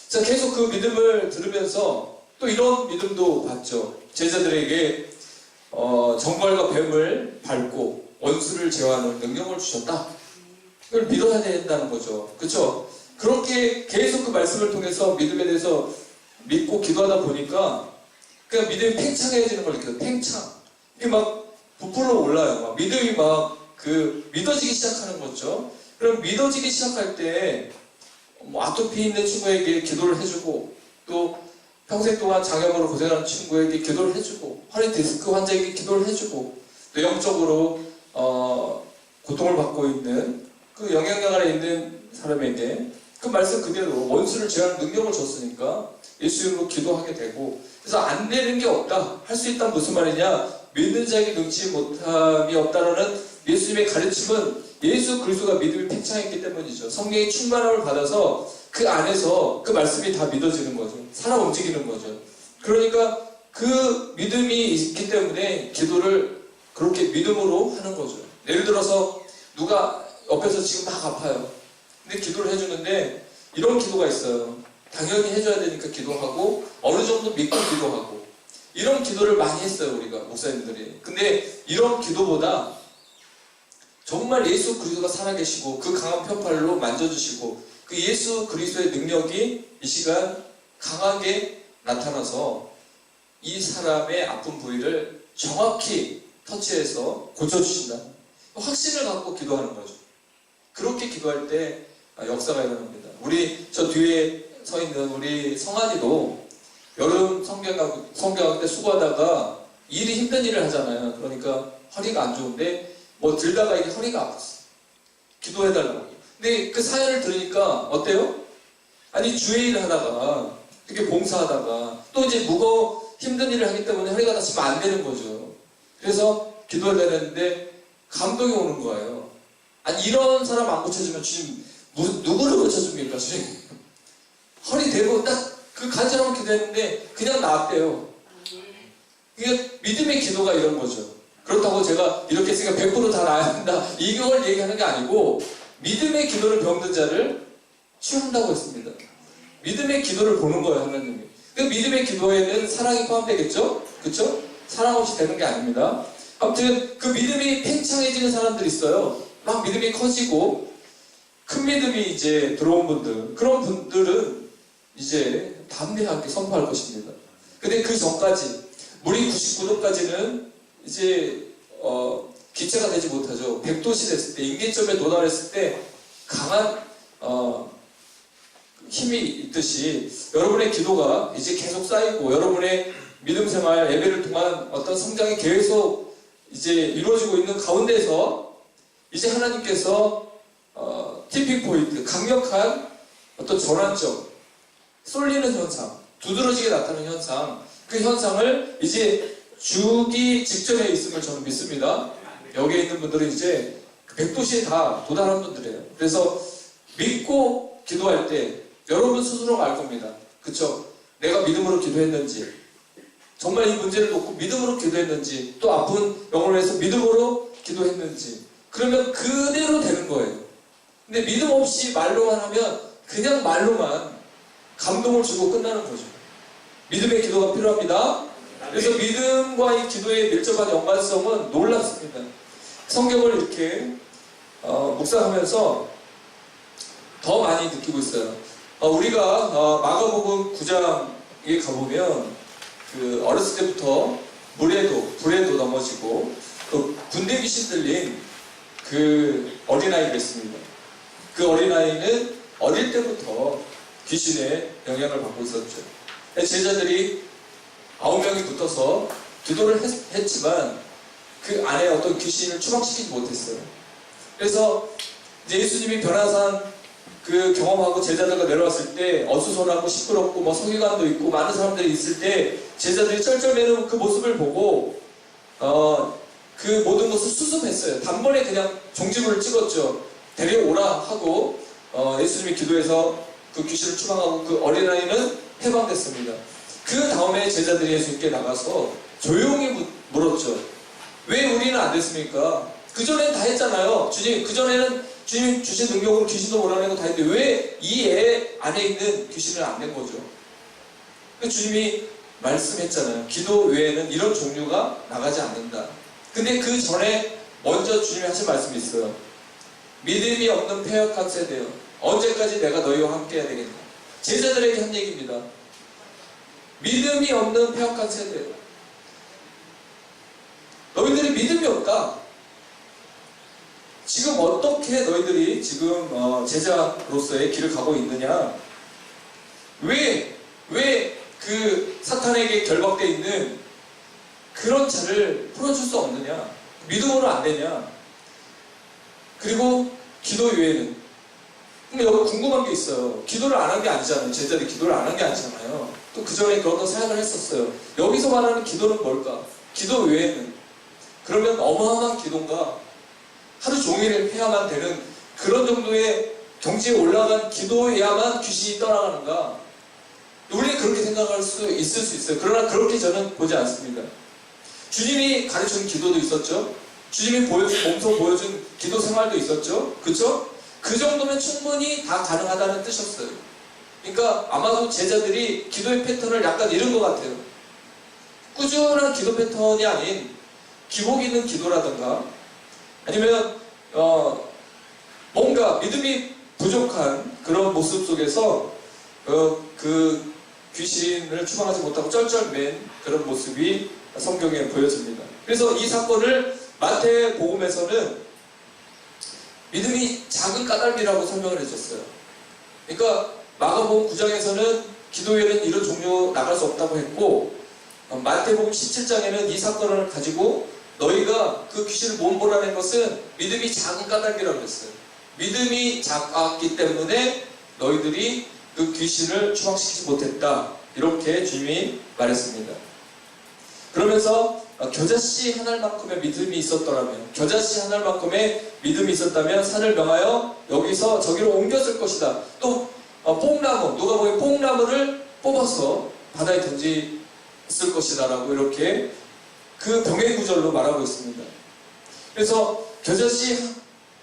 자, 계속 그 믿음을 들으면서 또 이런 믿음도 봤죠. 제자들에게 정갈과 뱀을 밟고 원수를 제어하는 능력을 주셨다. 이걸 믿어야 된다는 거죠. 그렇죠? 그렇게 계속 그 말씀을 통해서 믿음에 대해서 믿고 기도하다 보니까 그냥 믿음이 팽창해지는 걸 느껴요. 팽창. 이게 막 부풀어 올라요. 막 믿음이 막 믿어지기 시작하는 거죠. 그럼 믿어지기 시작할 때 뭐 아토피 있는 친구에게 기도를 해주고, 또 평생 동안 장염으로 고생하는 친구에게 기도를 해주고, 허리 디스크 환자에게 기도를 해주고, 또 영적으로 고통을 받고 있는 그 영향력 아래 있는 사람에게 그 말씀 그대로 원수를 제어하는 능력을 줬으니까 예수 이름으로 기도하게 되고, 그래서 안 되는 게 없다, 할 수 있다는 무슨 말이냐, 믿는 자에게 능치 못함이 없다라는 예수님의 가르침은 예수 그리스도가 믿음이 팽창했기 때문이죠. 성령의 충만함을 받아서 그 안에서 그 말씀이 다 믿어지는 거죠. 살아 움직이는 거죠. 그러니까 그 믿음이 있기 때문에 기도를 그렇게 믿음으로 하는 거죠. 예를 들어서 누가 옆에서 지금 막 아파요. 근데 기도를 해주는데 이런 기도가 있어요. 당연히 해줘야 되니까 기도하고, 어느 정도 믿고 기도하고, 이런 기도를 많이 했어요, 우리가 목사님들이. 근데 이런 기도보다 정말 예수 그리스도가 살아계시고 그 강한 편팔로 만져주시고 그 예수 그리스도의 능력이 이 시간 강하게 나타나서 이 사람의 아픈 부위를 정확히 터치해서 고쳐주신다. 확신을 갖고 기도하는 거죠. 그렇게 기도할 때 역사가 일어납니다. 저 뒤에 서 있는 우리 성한이도 여름 성경학 때 수고하다가 일이 힘든 일을 하잖아요. 그러니까 허리가 안 좋은데 뭐 들다가 이게 허리가 아팠어. 기도해달라고. 근데 그 사연을 들으니까 어때요? 아니 주의 일을 하다가 이렇게 봉사하다가 또 이제 힘든 일을 하기 때문에 허리가 다치면 안 되는 거죠. 그래서 기도해달라는데 감동이 오는 거예요. 아니 이런 사람 안 고쳐주면 주님 누구를 고쳐줍니까 주님? 허리 대고 딱 그 간절하게 기도했는데 그냥 나았대요. 이게 믿음의 기도가 이런 거죠. 그렇다고 제가 이렇게 했으니까 100% 다 나아야 된다, 이걸 얘기하는 게 아니고, 믿음의 기도를 병든 자를 치유한다고 했습니다. 믿음의 기도를 보는 거예요, 하나님이. 그 믿음의 기도에는 사랑이 포함되겠죠? 그렇죠? 사랑 없이 되는 게 아닙니다. 아무튼 그 믿음이 팽창해지는 사람들이 있어요. 막 믿음이 커지고 큰 믿음이 이제 들어온 분들, 그런 분들은 이제 담대하게 선포할 것입니다. 근데 그 전까지, 물이 99도까지는 이제 기체가 되지 못하죠. 100도씨 됐을 때, 임계점에 도달했을 때 강한 힘이 있듯이 여러분의 기도가 이제 계속 쌓이고 여러분의 믿음 생활, 예배를 통한 어떤 성장이 계속 이제 이루어지고 있는 가운데서 이제 하나님께서 티핑 포인트, 강력한 어떤 전환점, 쏠리는 현상, 두드러지게 나타나는 현상, 그 현상을 이제 주기 직전에 있음을 저는 믿습니다. 여기에 있는 분들은 이제 100도시에 다 도달한 분들이에요. 그래서 믿고 기도할 때 여러분 스스로가 알 겁니다. 그쵸? 내가 믿음으로 기도했는지, 정말 이 문제를 놓고 믿음으로 기도했는지, 또 아픈 영혼을 위해서 믿음으로 기도했는지, 그러면 그대로 되는 거예요. 근데 믿음 없이 말로만 하면 그냥 말로만 감동을 주고 끝나는 거죠. 믿음의 기도가 필요합니다. 그래서 믿음과 이 기도의 밀접한 연관성은 놀랍습니다. 성경을 이렇게 묵상하면서 더 많이 느끼고 있어요. 우리가 마가복음 9장에 가보면 그 어렸을 때부터 불에도 넘어지고 또 군대 귀신 들린 그 어린아이가 있습니다. 그 어린아이는 어릴 때부터 귀신의 영향을 받고 있었죠. 제자들이 9명이 붙어서 기도를 했지만 그 안에 어떤 귀신을 추방시키지 못했어요. 그래서 이제 예수님이 변화산 그 경험하고 제자들과 내려왔을 때 어수선하고 시끄럽고 뭐 서기관도 있고 많은 사람들이 있을 때 제자들이 쩔쩔매는 그 모습을 보고 그 모든 것을 수습했어요. 단번에 그냥 종지부를 찍었죠. 데려오라 하고 예수님이 기도해서 그 귀신을 추방하고 그 어린아이는 해방됐습니다. 그 다음에 제자들이 예수님께 나가서 조용히 물었죠. 왜 우리는 안 됐습니까? 그전엔 다 했잖아요. 주님, 그전에는 주님 주신 능력으로 귀신도 몰아내고 다 했는데 왜 이 애 안에 있는 귀신을 안 낸 거죠? 주님이 말씀했잖아요. 기도 외에는 이런 종류가 나가지 않는다. 근데 그 전에 먼저 주님이 하신 말씀이 있어요. 믿음이 없는 패역한 세대여, 언제까지 내가 너희와 함께 해야 되겠나? 제자들에게 한 얘기입니다. 믿음이 없는 패역한 세대여, 너희들이 믿음이 없다. 지금 어떻게 너희들이 지금 제자로서의 길을 가고 있느냐? 왜 그 사탄에게 결박되어 있는 그런 차를 풀어줄 수 없느냐? 믿음으로 안 되냐? 그리고 기도 외에는, 근데 여기 궁금한 게 있어요. 기도를 안 한 게 아니잖아요. 제자들이 기도를 안 한 게 아니잖아요. 또 그 전에 그런 거 생각을 했었어요. 여기서 말하는 기도는 뭘까? 기도 외에는, 그러면 어마어마한 기도인가? 하루 종일 해야만 되는 그런 정도의 경지에 올라간 기도해야만 귀신이 떠나가는가? 우리는 그렇게 생각할 수 있을 수 있어요. 그러나 그렇게 저는 보지 않습니다. 주님이 가르쳐준 기도도 있었죠. 주님이 몸소 보여준 기도 생활도 있었죠. 그쵸? 그 정도면 충분히 다 가능하다는 뜻이었어요. 그러니까 아마도 제자들이 기도의 패턴을 약간 잃은 것 같아요. 꾸준한 기도 패턴이 아닌 기복 있는 기도라든가 아니면 뭔가 믿음이 부족한 그런 모습 속에서 그 귀신을 추방하지 못하고 쩔쩔맨 그런 모습이 성경에 보여집니다. 그래서 이 사건을 마태복음에서는 믿음이 작은 까닭이라고 설명을 해줬어요. 그러니까 마가복음 9장에서는 기도에는 이런 종류 나갈 수 없다고 했고, 마태복음 17장에는 이 사건을 가지고 너희가 그 귀신을 못 몰아낸 것은 믿음이 작은 까닭이라고 했어요. 믿음이 작았기 때문에 너희들이 그 귀신을 추방시키지 못했다. 이렇게 주님이 말했습니다. 그러면서 겨자씨 한 알만큼의 믿음이 있었더라면, 겨자씨 한 알만큼의 믿음이 있었다면 산을 명하여 여기서 저기로 옮겼을 것이다. 또 뽕나무, 누가 보기엔 뽕나무를 뽑아서 바다에 던졌을 것이다 라고 이렇게 그 병의 구절로 말하고 있습니다. 그래서 겨자씨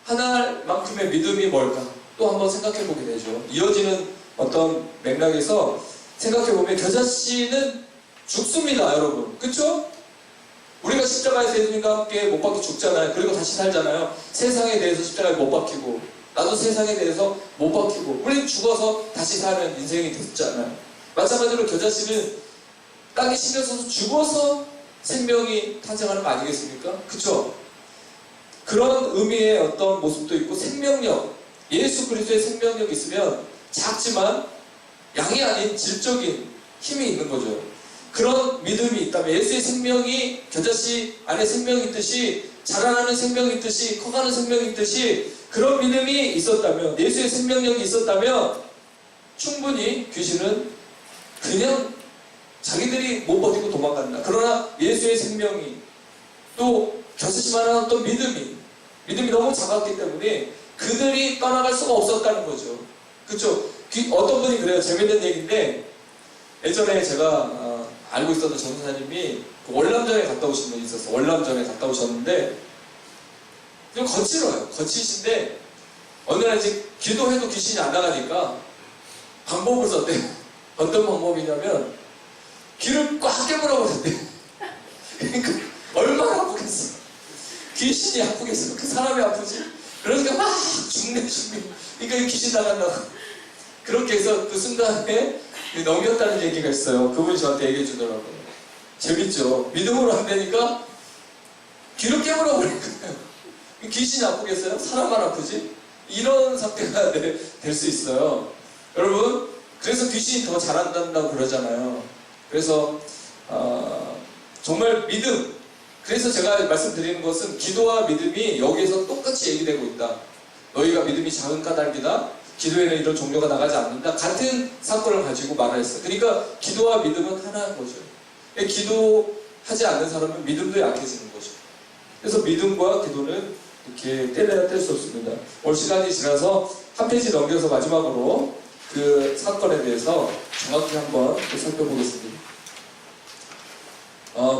한 알만큼의 믿음이 뭘까? 또 한번 생각해 보게 되죠. 이어지는 어떤 맥락에서 생각해 보면 겨자씨는 죽습니다, 여러분. 그쵸? 우리가 십자가에서 예수님과 함께 못 박혀 죽잖아요. 그리고 다시 살잖아요. 세상에 대해서 십자가에 못 박히고, 나도 세상에 대해서 못 박히고, 우리는 죽어서 다시 사는 인생이 됐잖아요. 마찬가지로 겨자씨는 땅에 신경 써서 죽어서 생명이 탄생하는 거 아니겠습니까? 그쵸? 그런 의미의 어떤 모습도 있고, 생명력, 예수 그리스도의 생명력이 있으면 작지만 양이 아닌 질적인 힘이 있는 거죠. 그런 믿음이 있다면 예수의 생명이 겨자씨 안에 생명이 있듯이 자라나는 생명이 있듯이 커가는 생명이 있듯이 그런 믿음이 있었다면 예수의 생명력이 있었다면 충분히 귀신은 그냥 자기들이 못 버티고 도망간다. 그러나 예수의 생명이 또 겨자씨만한 어떤 믿음이 너무 작았기 때문에 그들이 떠나갈 수가 없었다는 거죠. 그렇죠? 어떤 분이 그래요. 재밌는 얘기인데 예전에 제가 알고 있었던 전도사님이 월남전에 갔다 오신 분이 있었어요. 월남전에 갔다 오셨는데 좀 거칠어요. 거치신데 어느 날 이제 기도해도 귀신이 안 나가니까 방법을 썼대요. 어떤 방법이냐면 귀를 꽉 깨물어 버렸대요. 그러니까 얼마나 아프겠어. 귀신이 아프겠어. 그 사람이 아프지. 그러니까 막 죽네. 그러니까 귀신 나간다고. 그렇게 해서 그 순간에 넘겼다는 얘기가 있어요. 그분이 저한테 얘기해 주더라고요. 재밌죠? 믿음으로 안 되니까 귀를 깨물어 버린 거예요. 귀신이 아프겠어요? 사람만 아프지? 이런 상태가 될 수 있어요. 여러분, 그래서 귀신이 더 잘한다고 그러잖아요. 그래서 정말 믿음. 그래서 제가 말씀드리는 것은 기도와 믿음이 여기에서 똑같이 얘기되고 있다. 너희가 믿음이 작은 까닭이다. 기도에는 이런 종교가 나가지 않는다. 같은 사건을 가지고 말했어요. 그러니까 기도와 믿음은 하나인 거죠. 기도하지 않는 사람은 믿음도 약해지는 거죠. 그래서 믿음과 기도는 이렇게 뗄래야 뗄 수 없습니다. 오늘 시간이 지나서 한 페이지 넘겨서 마지막으로 그 사건에 대해서 정확히 한번 또 살펴보겠습니다.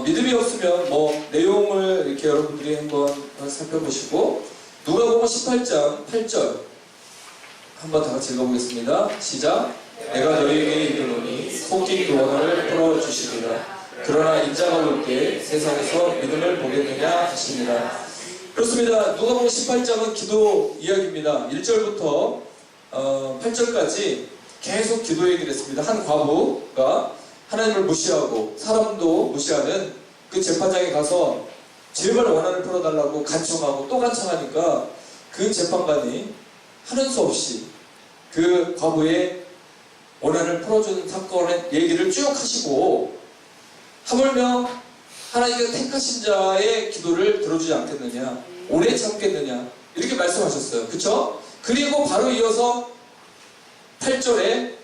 믿음이 없으면 내용을 이렇게 여러분들이 한번 살펴보시고 누가복음 18장 8절 한번 다 같이 읽어보겠습니다. 시작. 내가 너희에게 이르노니 속히 그 원한을 풀어주시리라. 그러나 인자가 올 때 세상에서 믿음을 보겠느냐 하시니라. 그렇습니다. 누가복음 18장은 기도 이야기입니다. 1절부터 8절까지 계속 기도 얘기를 했습니다. 한 과부가 하나님을 무시하고 사람도 무시하는 그 재판장에 가서 제발 원한을 풀어달라고 간청하고 또 간청하니까 그 재판관이 하는 수 없이 그 과부의 원한을 풀어주는 사건의 얘기를 쭉 하시고 하물며 하나님께서 택하신 자의 기도를 들어주지 않겠느냐, 오래 참겠느냐 이렇게 말씀하셨어요. 그쵸? 그리고 바로 이어서 8절에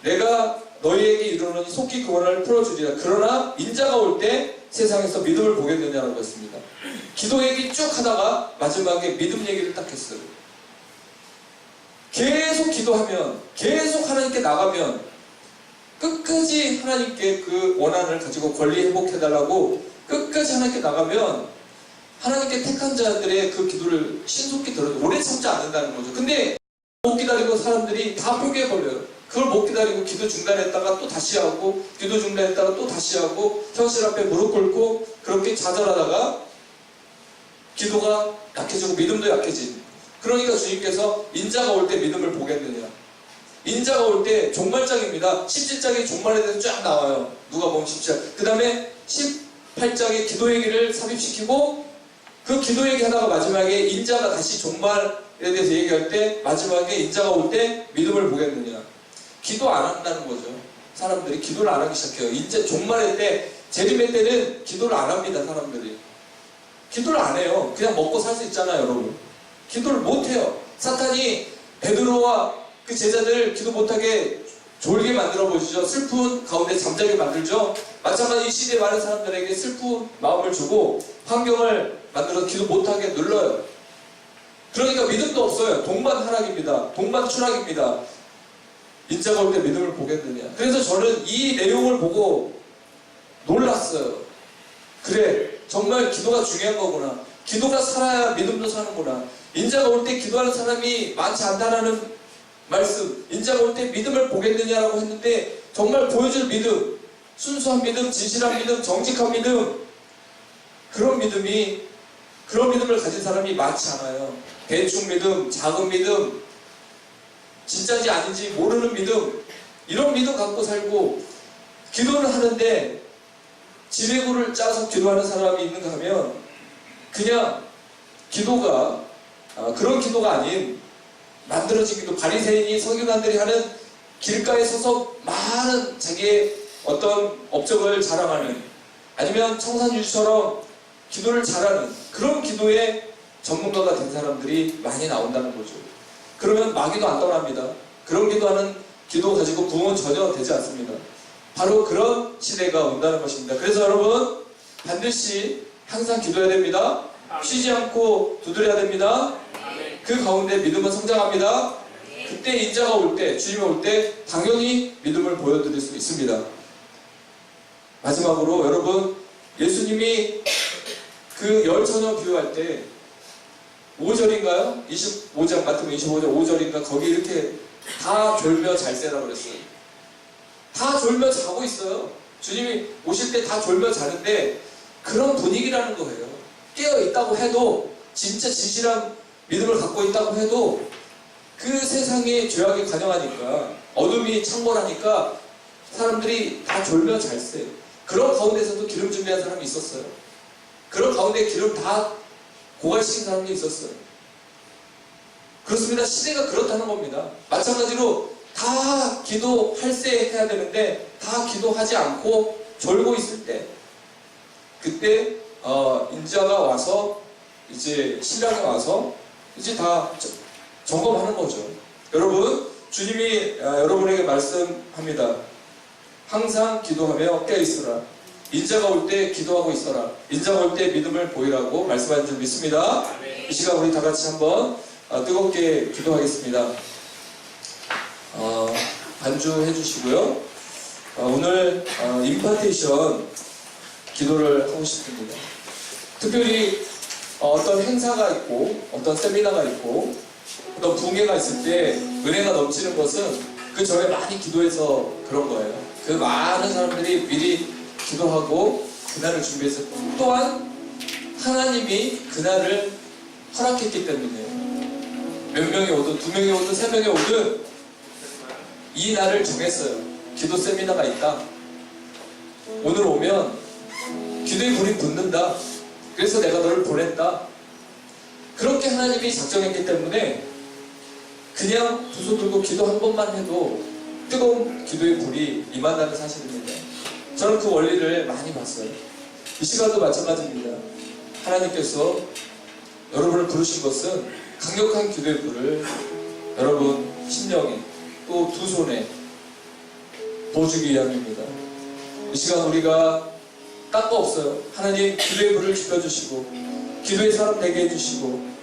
내가 너희에게 이르노니 속히 그 원한을 풀어주리라. 그러나 인자가 올 때 세상에서 믿음을 보겠느냐라고 했습니다. 기도 얘기 쭉 하다가 마지막에 믿음 얘기를 딱 했어요. 계속 기도하면, 계속 하나님께 나가면 끝까지 하나님께 그 원한을 가지고 권리 회복해달라고 끝까지 하나님께 나가면 하나님께 택한 자들의 그 기도를 신속히 들어도 오래 참지 않는다는 거죠. 근데 못 기다리고 사람들이 다 포기해버려요. 그걸 못 기다리고 기도 중단했다가 또 다시 하고 기도 중단했다가 또 다시 하고 현실 앞에 무릎 꿇고 그렇게 좌절하다가 기도가 약해지고 믿음도 약해진. 그러니까 주님께서 인자가 올 때 믿음을 보겠느냐. 인자가 올 때 종말장입니다. 17장에 종말에 대해서 쫙 나와요. 누가복음 17장. 그 다음에 18장에 기도 얘기를 삽입시키고 그 기도 얘기하다가 마지막에 인자가 다시 종말에 대해서 얘기할 때 마지막에 인자가 올 때 믿음을 보겠느냐. 기도 안 한다는 거죠. 사람들이 기도를 안 하기 시작해요. 이제 종말의 때, 재림의 때는 기도를 안 합니다. 사람들이. 기도를 안 해요. 그냥 먹고 살 수 있잖아요, 여러분. 기도를 못 해요. 사탄이 베드로와 그 제자들 기도 못하게 졸게 만들어 보시죠. 슬픈 가운데 잠자게 만들죠. 마찬가지 이 시대에 많은 사람들에게 슬픈 마음을 주고 환경을 만들어서 기도 못하게 눌러요. 그러니까 믿음도 없어요. 동반 하락입니다. 동반 추락입니다. 인자가 올 때 믿음을 보겠느냐. 그래서 저는 이 내용을 보고 놀랐어요. 그래, 정말 기도가 중요한 거구나. 기도가 살아야 믿음도 사는구나. 인자가 올 때 기도하는 사람이 많지 않다라는 말씀. 인자가 올 때 믿음을 보겠느냐라고 했는데 정말 보여줄 믿음, 순수한 믿음, 진실한 믿음, 정직한 믿음, 그런 믿음을 가진 사람이 많지 않아요. 대충 믿음, 작은 믿음, 진짜인지 아닌지 모르는 믿음, 이런 믿음 갖고 살고 기도를 하는데 지뢰구를 짜서 기도하는 사람이 있는가 하면 그냥 기도가 그런 기도가 아닌 만들어진 기도, 바리새인이 서기관들이 하는 길가에 서서 많은 자기의 어떤 업적을 자랑하는, 아니면 청산유지처럼 기도를 잘하는 그런 기도에 전문가가 된 사람들이 많이 나온다는 거죠. 그러면 마귀도 안 떠납니다. 그런 기도하는 기도 가지고 부흥은 전혀 되지 않습니다. 바로 그런 시대가 온다는 것입니다. 그래서 여러분 반드시 항상 기도해야 됩니다. 쉬지 않고 두드려야 됩니다. 그 가운데 믿음은 성장합니다. 그때 인자가 올 때, 주님이 올 때 당연히 믿음을 보여드릴 수 있습니다. 마지막으로 여러분, 예수님이 그 열 처녀 비유할 때 5절인가요? 25장 마태복음 25장 5절인가 거기 이렇게 다 졸며 잘 새라고 그랬어요. 다 졸며 자고 있어요. 주님이 오실 때 다 졸며 자는데 그런 분위기라는 거예요. 깨어 있다고 해도, 진짜 진실한 믿음을 갖고 있다고 해도 그 세상에 죄악이 관영하니까, 어둠이 창궐하니까 사람들이 다 졸며 잘 새요. 그런 가운데서도 기름 준비한 사람이 있었어요. 그런 가운데 기름 다 고갈시킨 사람이 있었어요. 그렇습니다. 시대가 그렇다는 겁니다. 마찬가지로 다 기도할 때 해야 되는데 다 기도하지 않고 졸고 있을 때, 그때 인자가 와서 이제 신랑이 와서 이제 다 점검하는 거죠. 여러분, 주님이 여러분에게 말씀합니다. 항상 기도하며 깨어있으라. 인자가 올 때 기도하고 있어라. 인자가 올 때 믿음을 보이라고 말씀하신 줄 믿습니다. 이 시간 우리 다 같이 한번 뜨겁게 기도하겠습니다. 반주해 주시고요. 오늘 임파테이션 기도를 하고 싶습니다. 특별히 어떤 행사가 있고 어떤 세미나가 있고 어떤 붕괴가 있을 때 은혜가 넘치는 것은 그 전에 많이 기도해서 그런 거예요. 그 많은 사람들이 미리 기도하고 그날을 준비해서, 또한 하나님이 그날을 허락했기 때문에 몇 명이 오든 2명이 오든 3명이 오든 이 날을 정했어요. 기도 세미나가 있다. 오늘 오면 기도의 불이 붙는다. 그래서 내가 너를 보냈다. 그렇게 하나님이 작정했기 때문에 그냥 두 손 들고 기도 한 번만 해도 뜨거운 기도의 불이 임한다는 사실입니다. 저는 그 원리를 많이 봤어요. 이 시간도 마찬가지입니다. 하나님께서 여러분을 부르신 것은 강력한 기도의 불을 여러분 심령에 또 두 손에 부어주기 위함입니다. 이 시간 우리가 딴 거 없어요. 하나님 기도의 불을 지펴주시고 기도의 사람 되게 해주시고,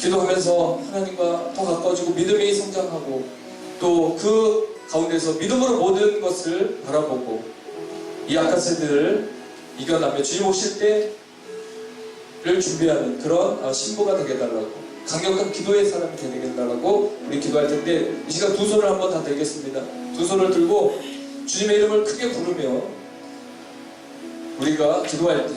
기도하면서 하나님과 더 가까워지고 믿음이 성장하고, 또 그 가운데서 믿음으로 모든 것을 바라보고 이 악한 세대를 이겨나며 주님 오실 때를 준비하는 그런 신부가 되게 해달라고, 강력한 기도의 사람이 되게 해달라고 우리 기도할 텐데, 이 시간 두 손을 한번 다 들겠습니다. 두 손을 들고 주님의 이름을 크게 부르며 우리가 기도할 때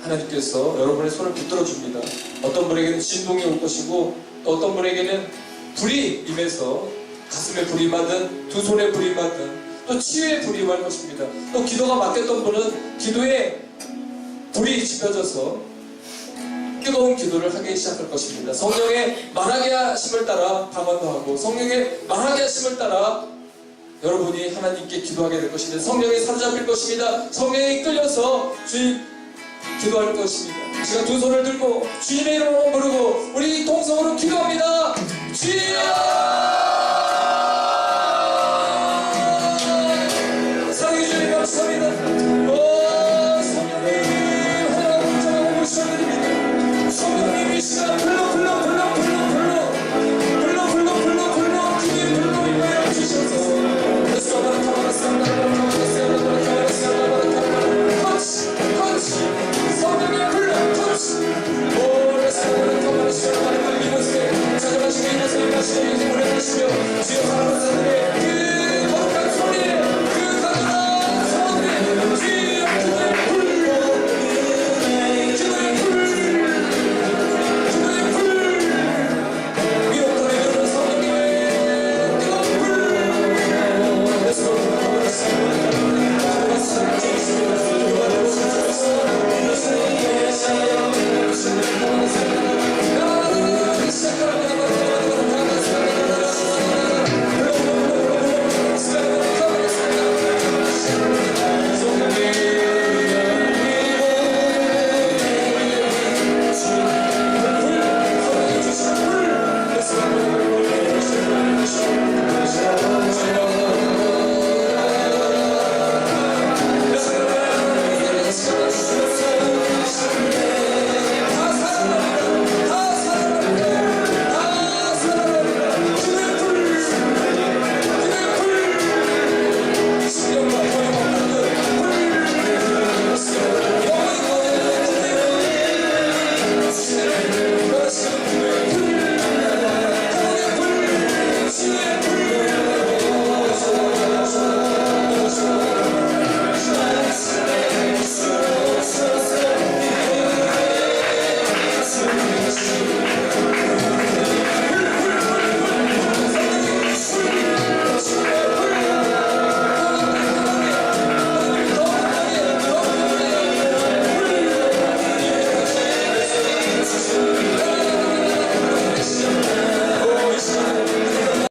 하나님께서 여러분의 손을 붙들어 줍니다. 어떤 분에게는 진동이 올 것이고, 또 어떤 분에게는 불이 임해서 가슴에 불이 임하든 두 손에 불이 임하든 또 치유의 불이 임할 것입니다. 또 기도가 막혔던 분은 기도에 불이 지펴져서 뜨거운 기도를 하기 시작할 것입니다. 성령의 말하게 하심을 따라 방언도 하고, 성령의 말하게 하심을 따라 여러분이 하나님께 기도하게 될 것입니다. 성령이 사로잡힐 것입니다. 성령이 끌려서 주님 기도할 것입니다. 제가 두 손을 들고 주님의 이름으로 부르고 우리 동성으로 기도합니다. 주여!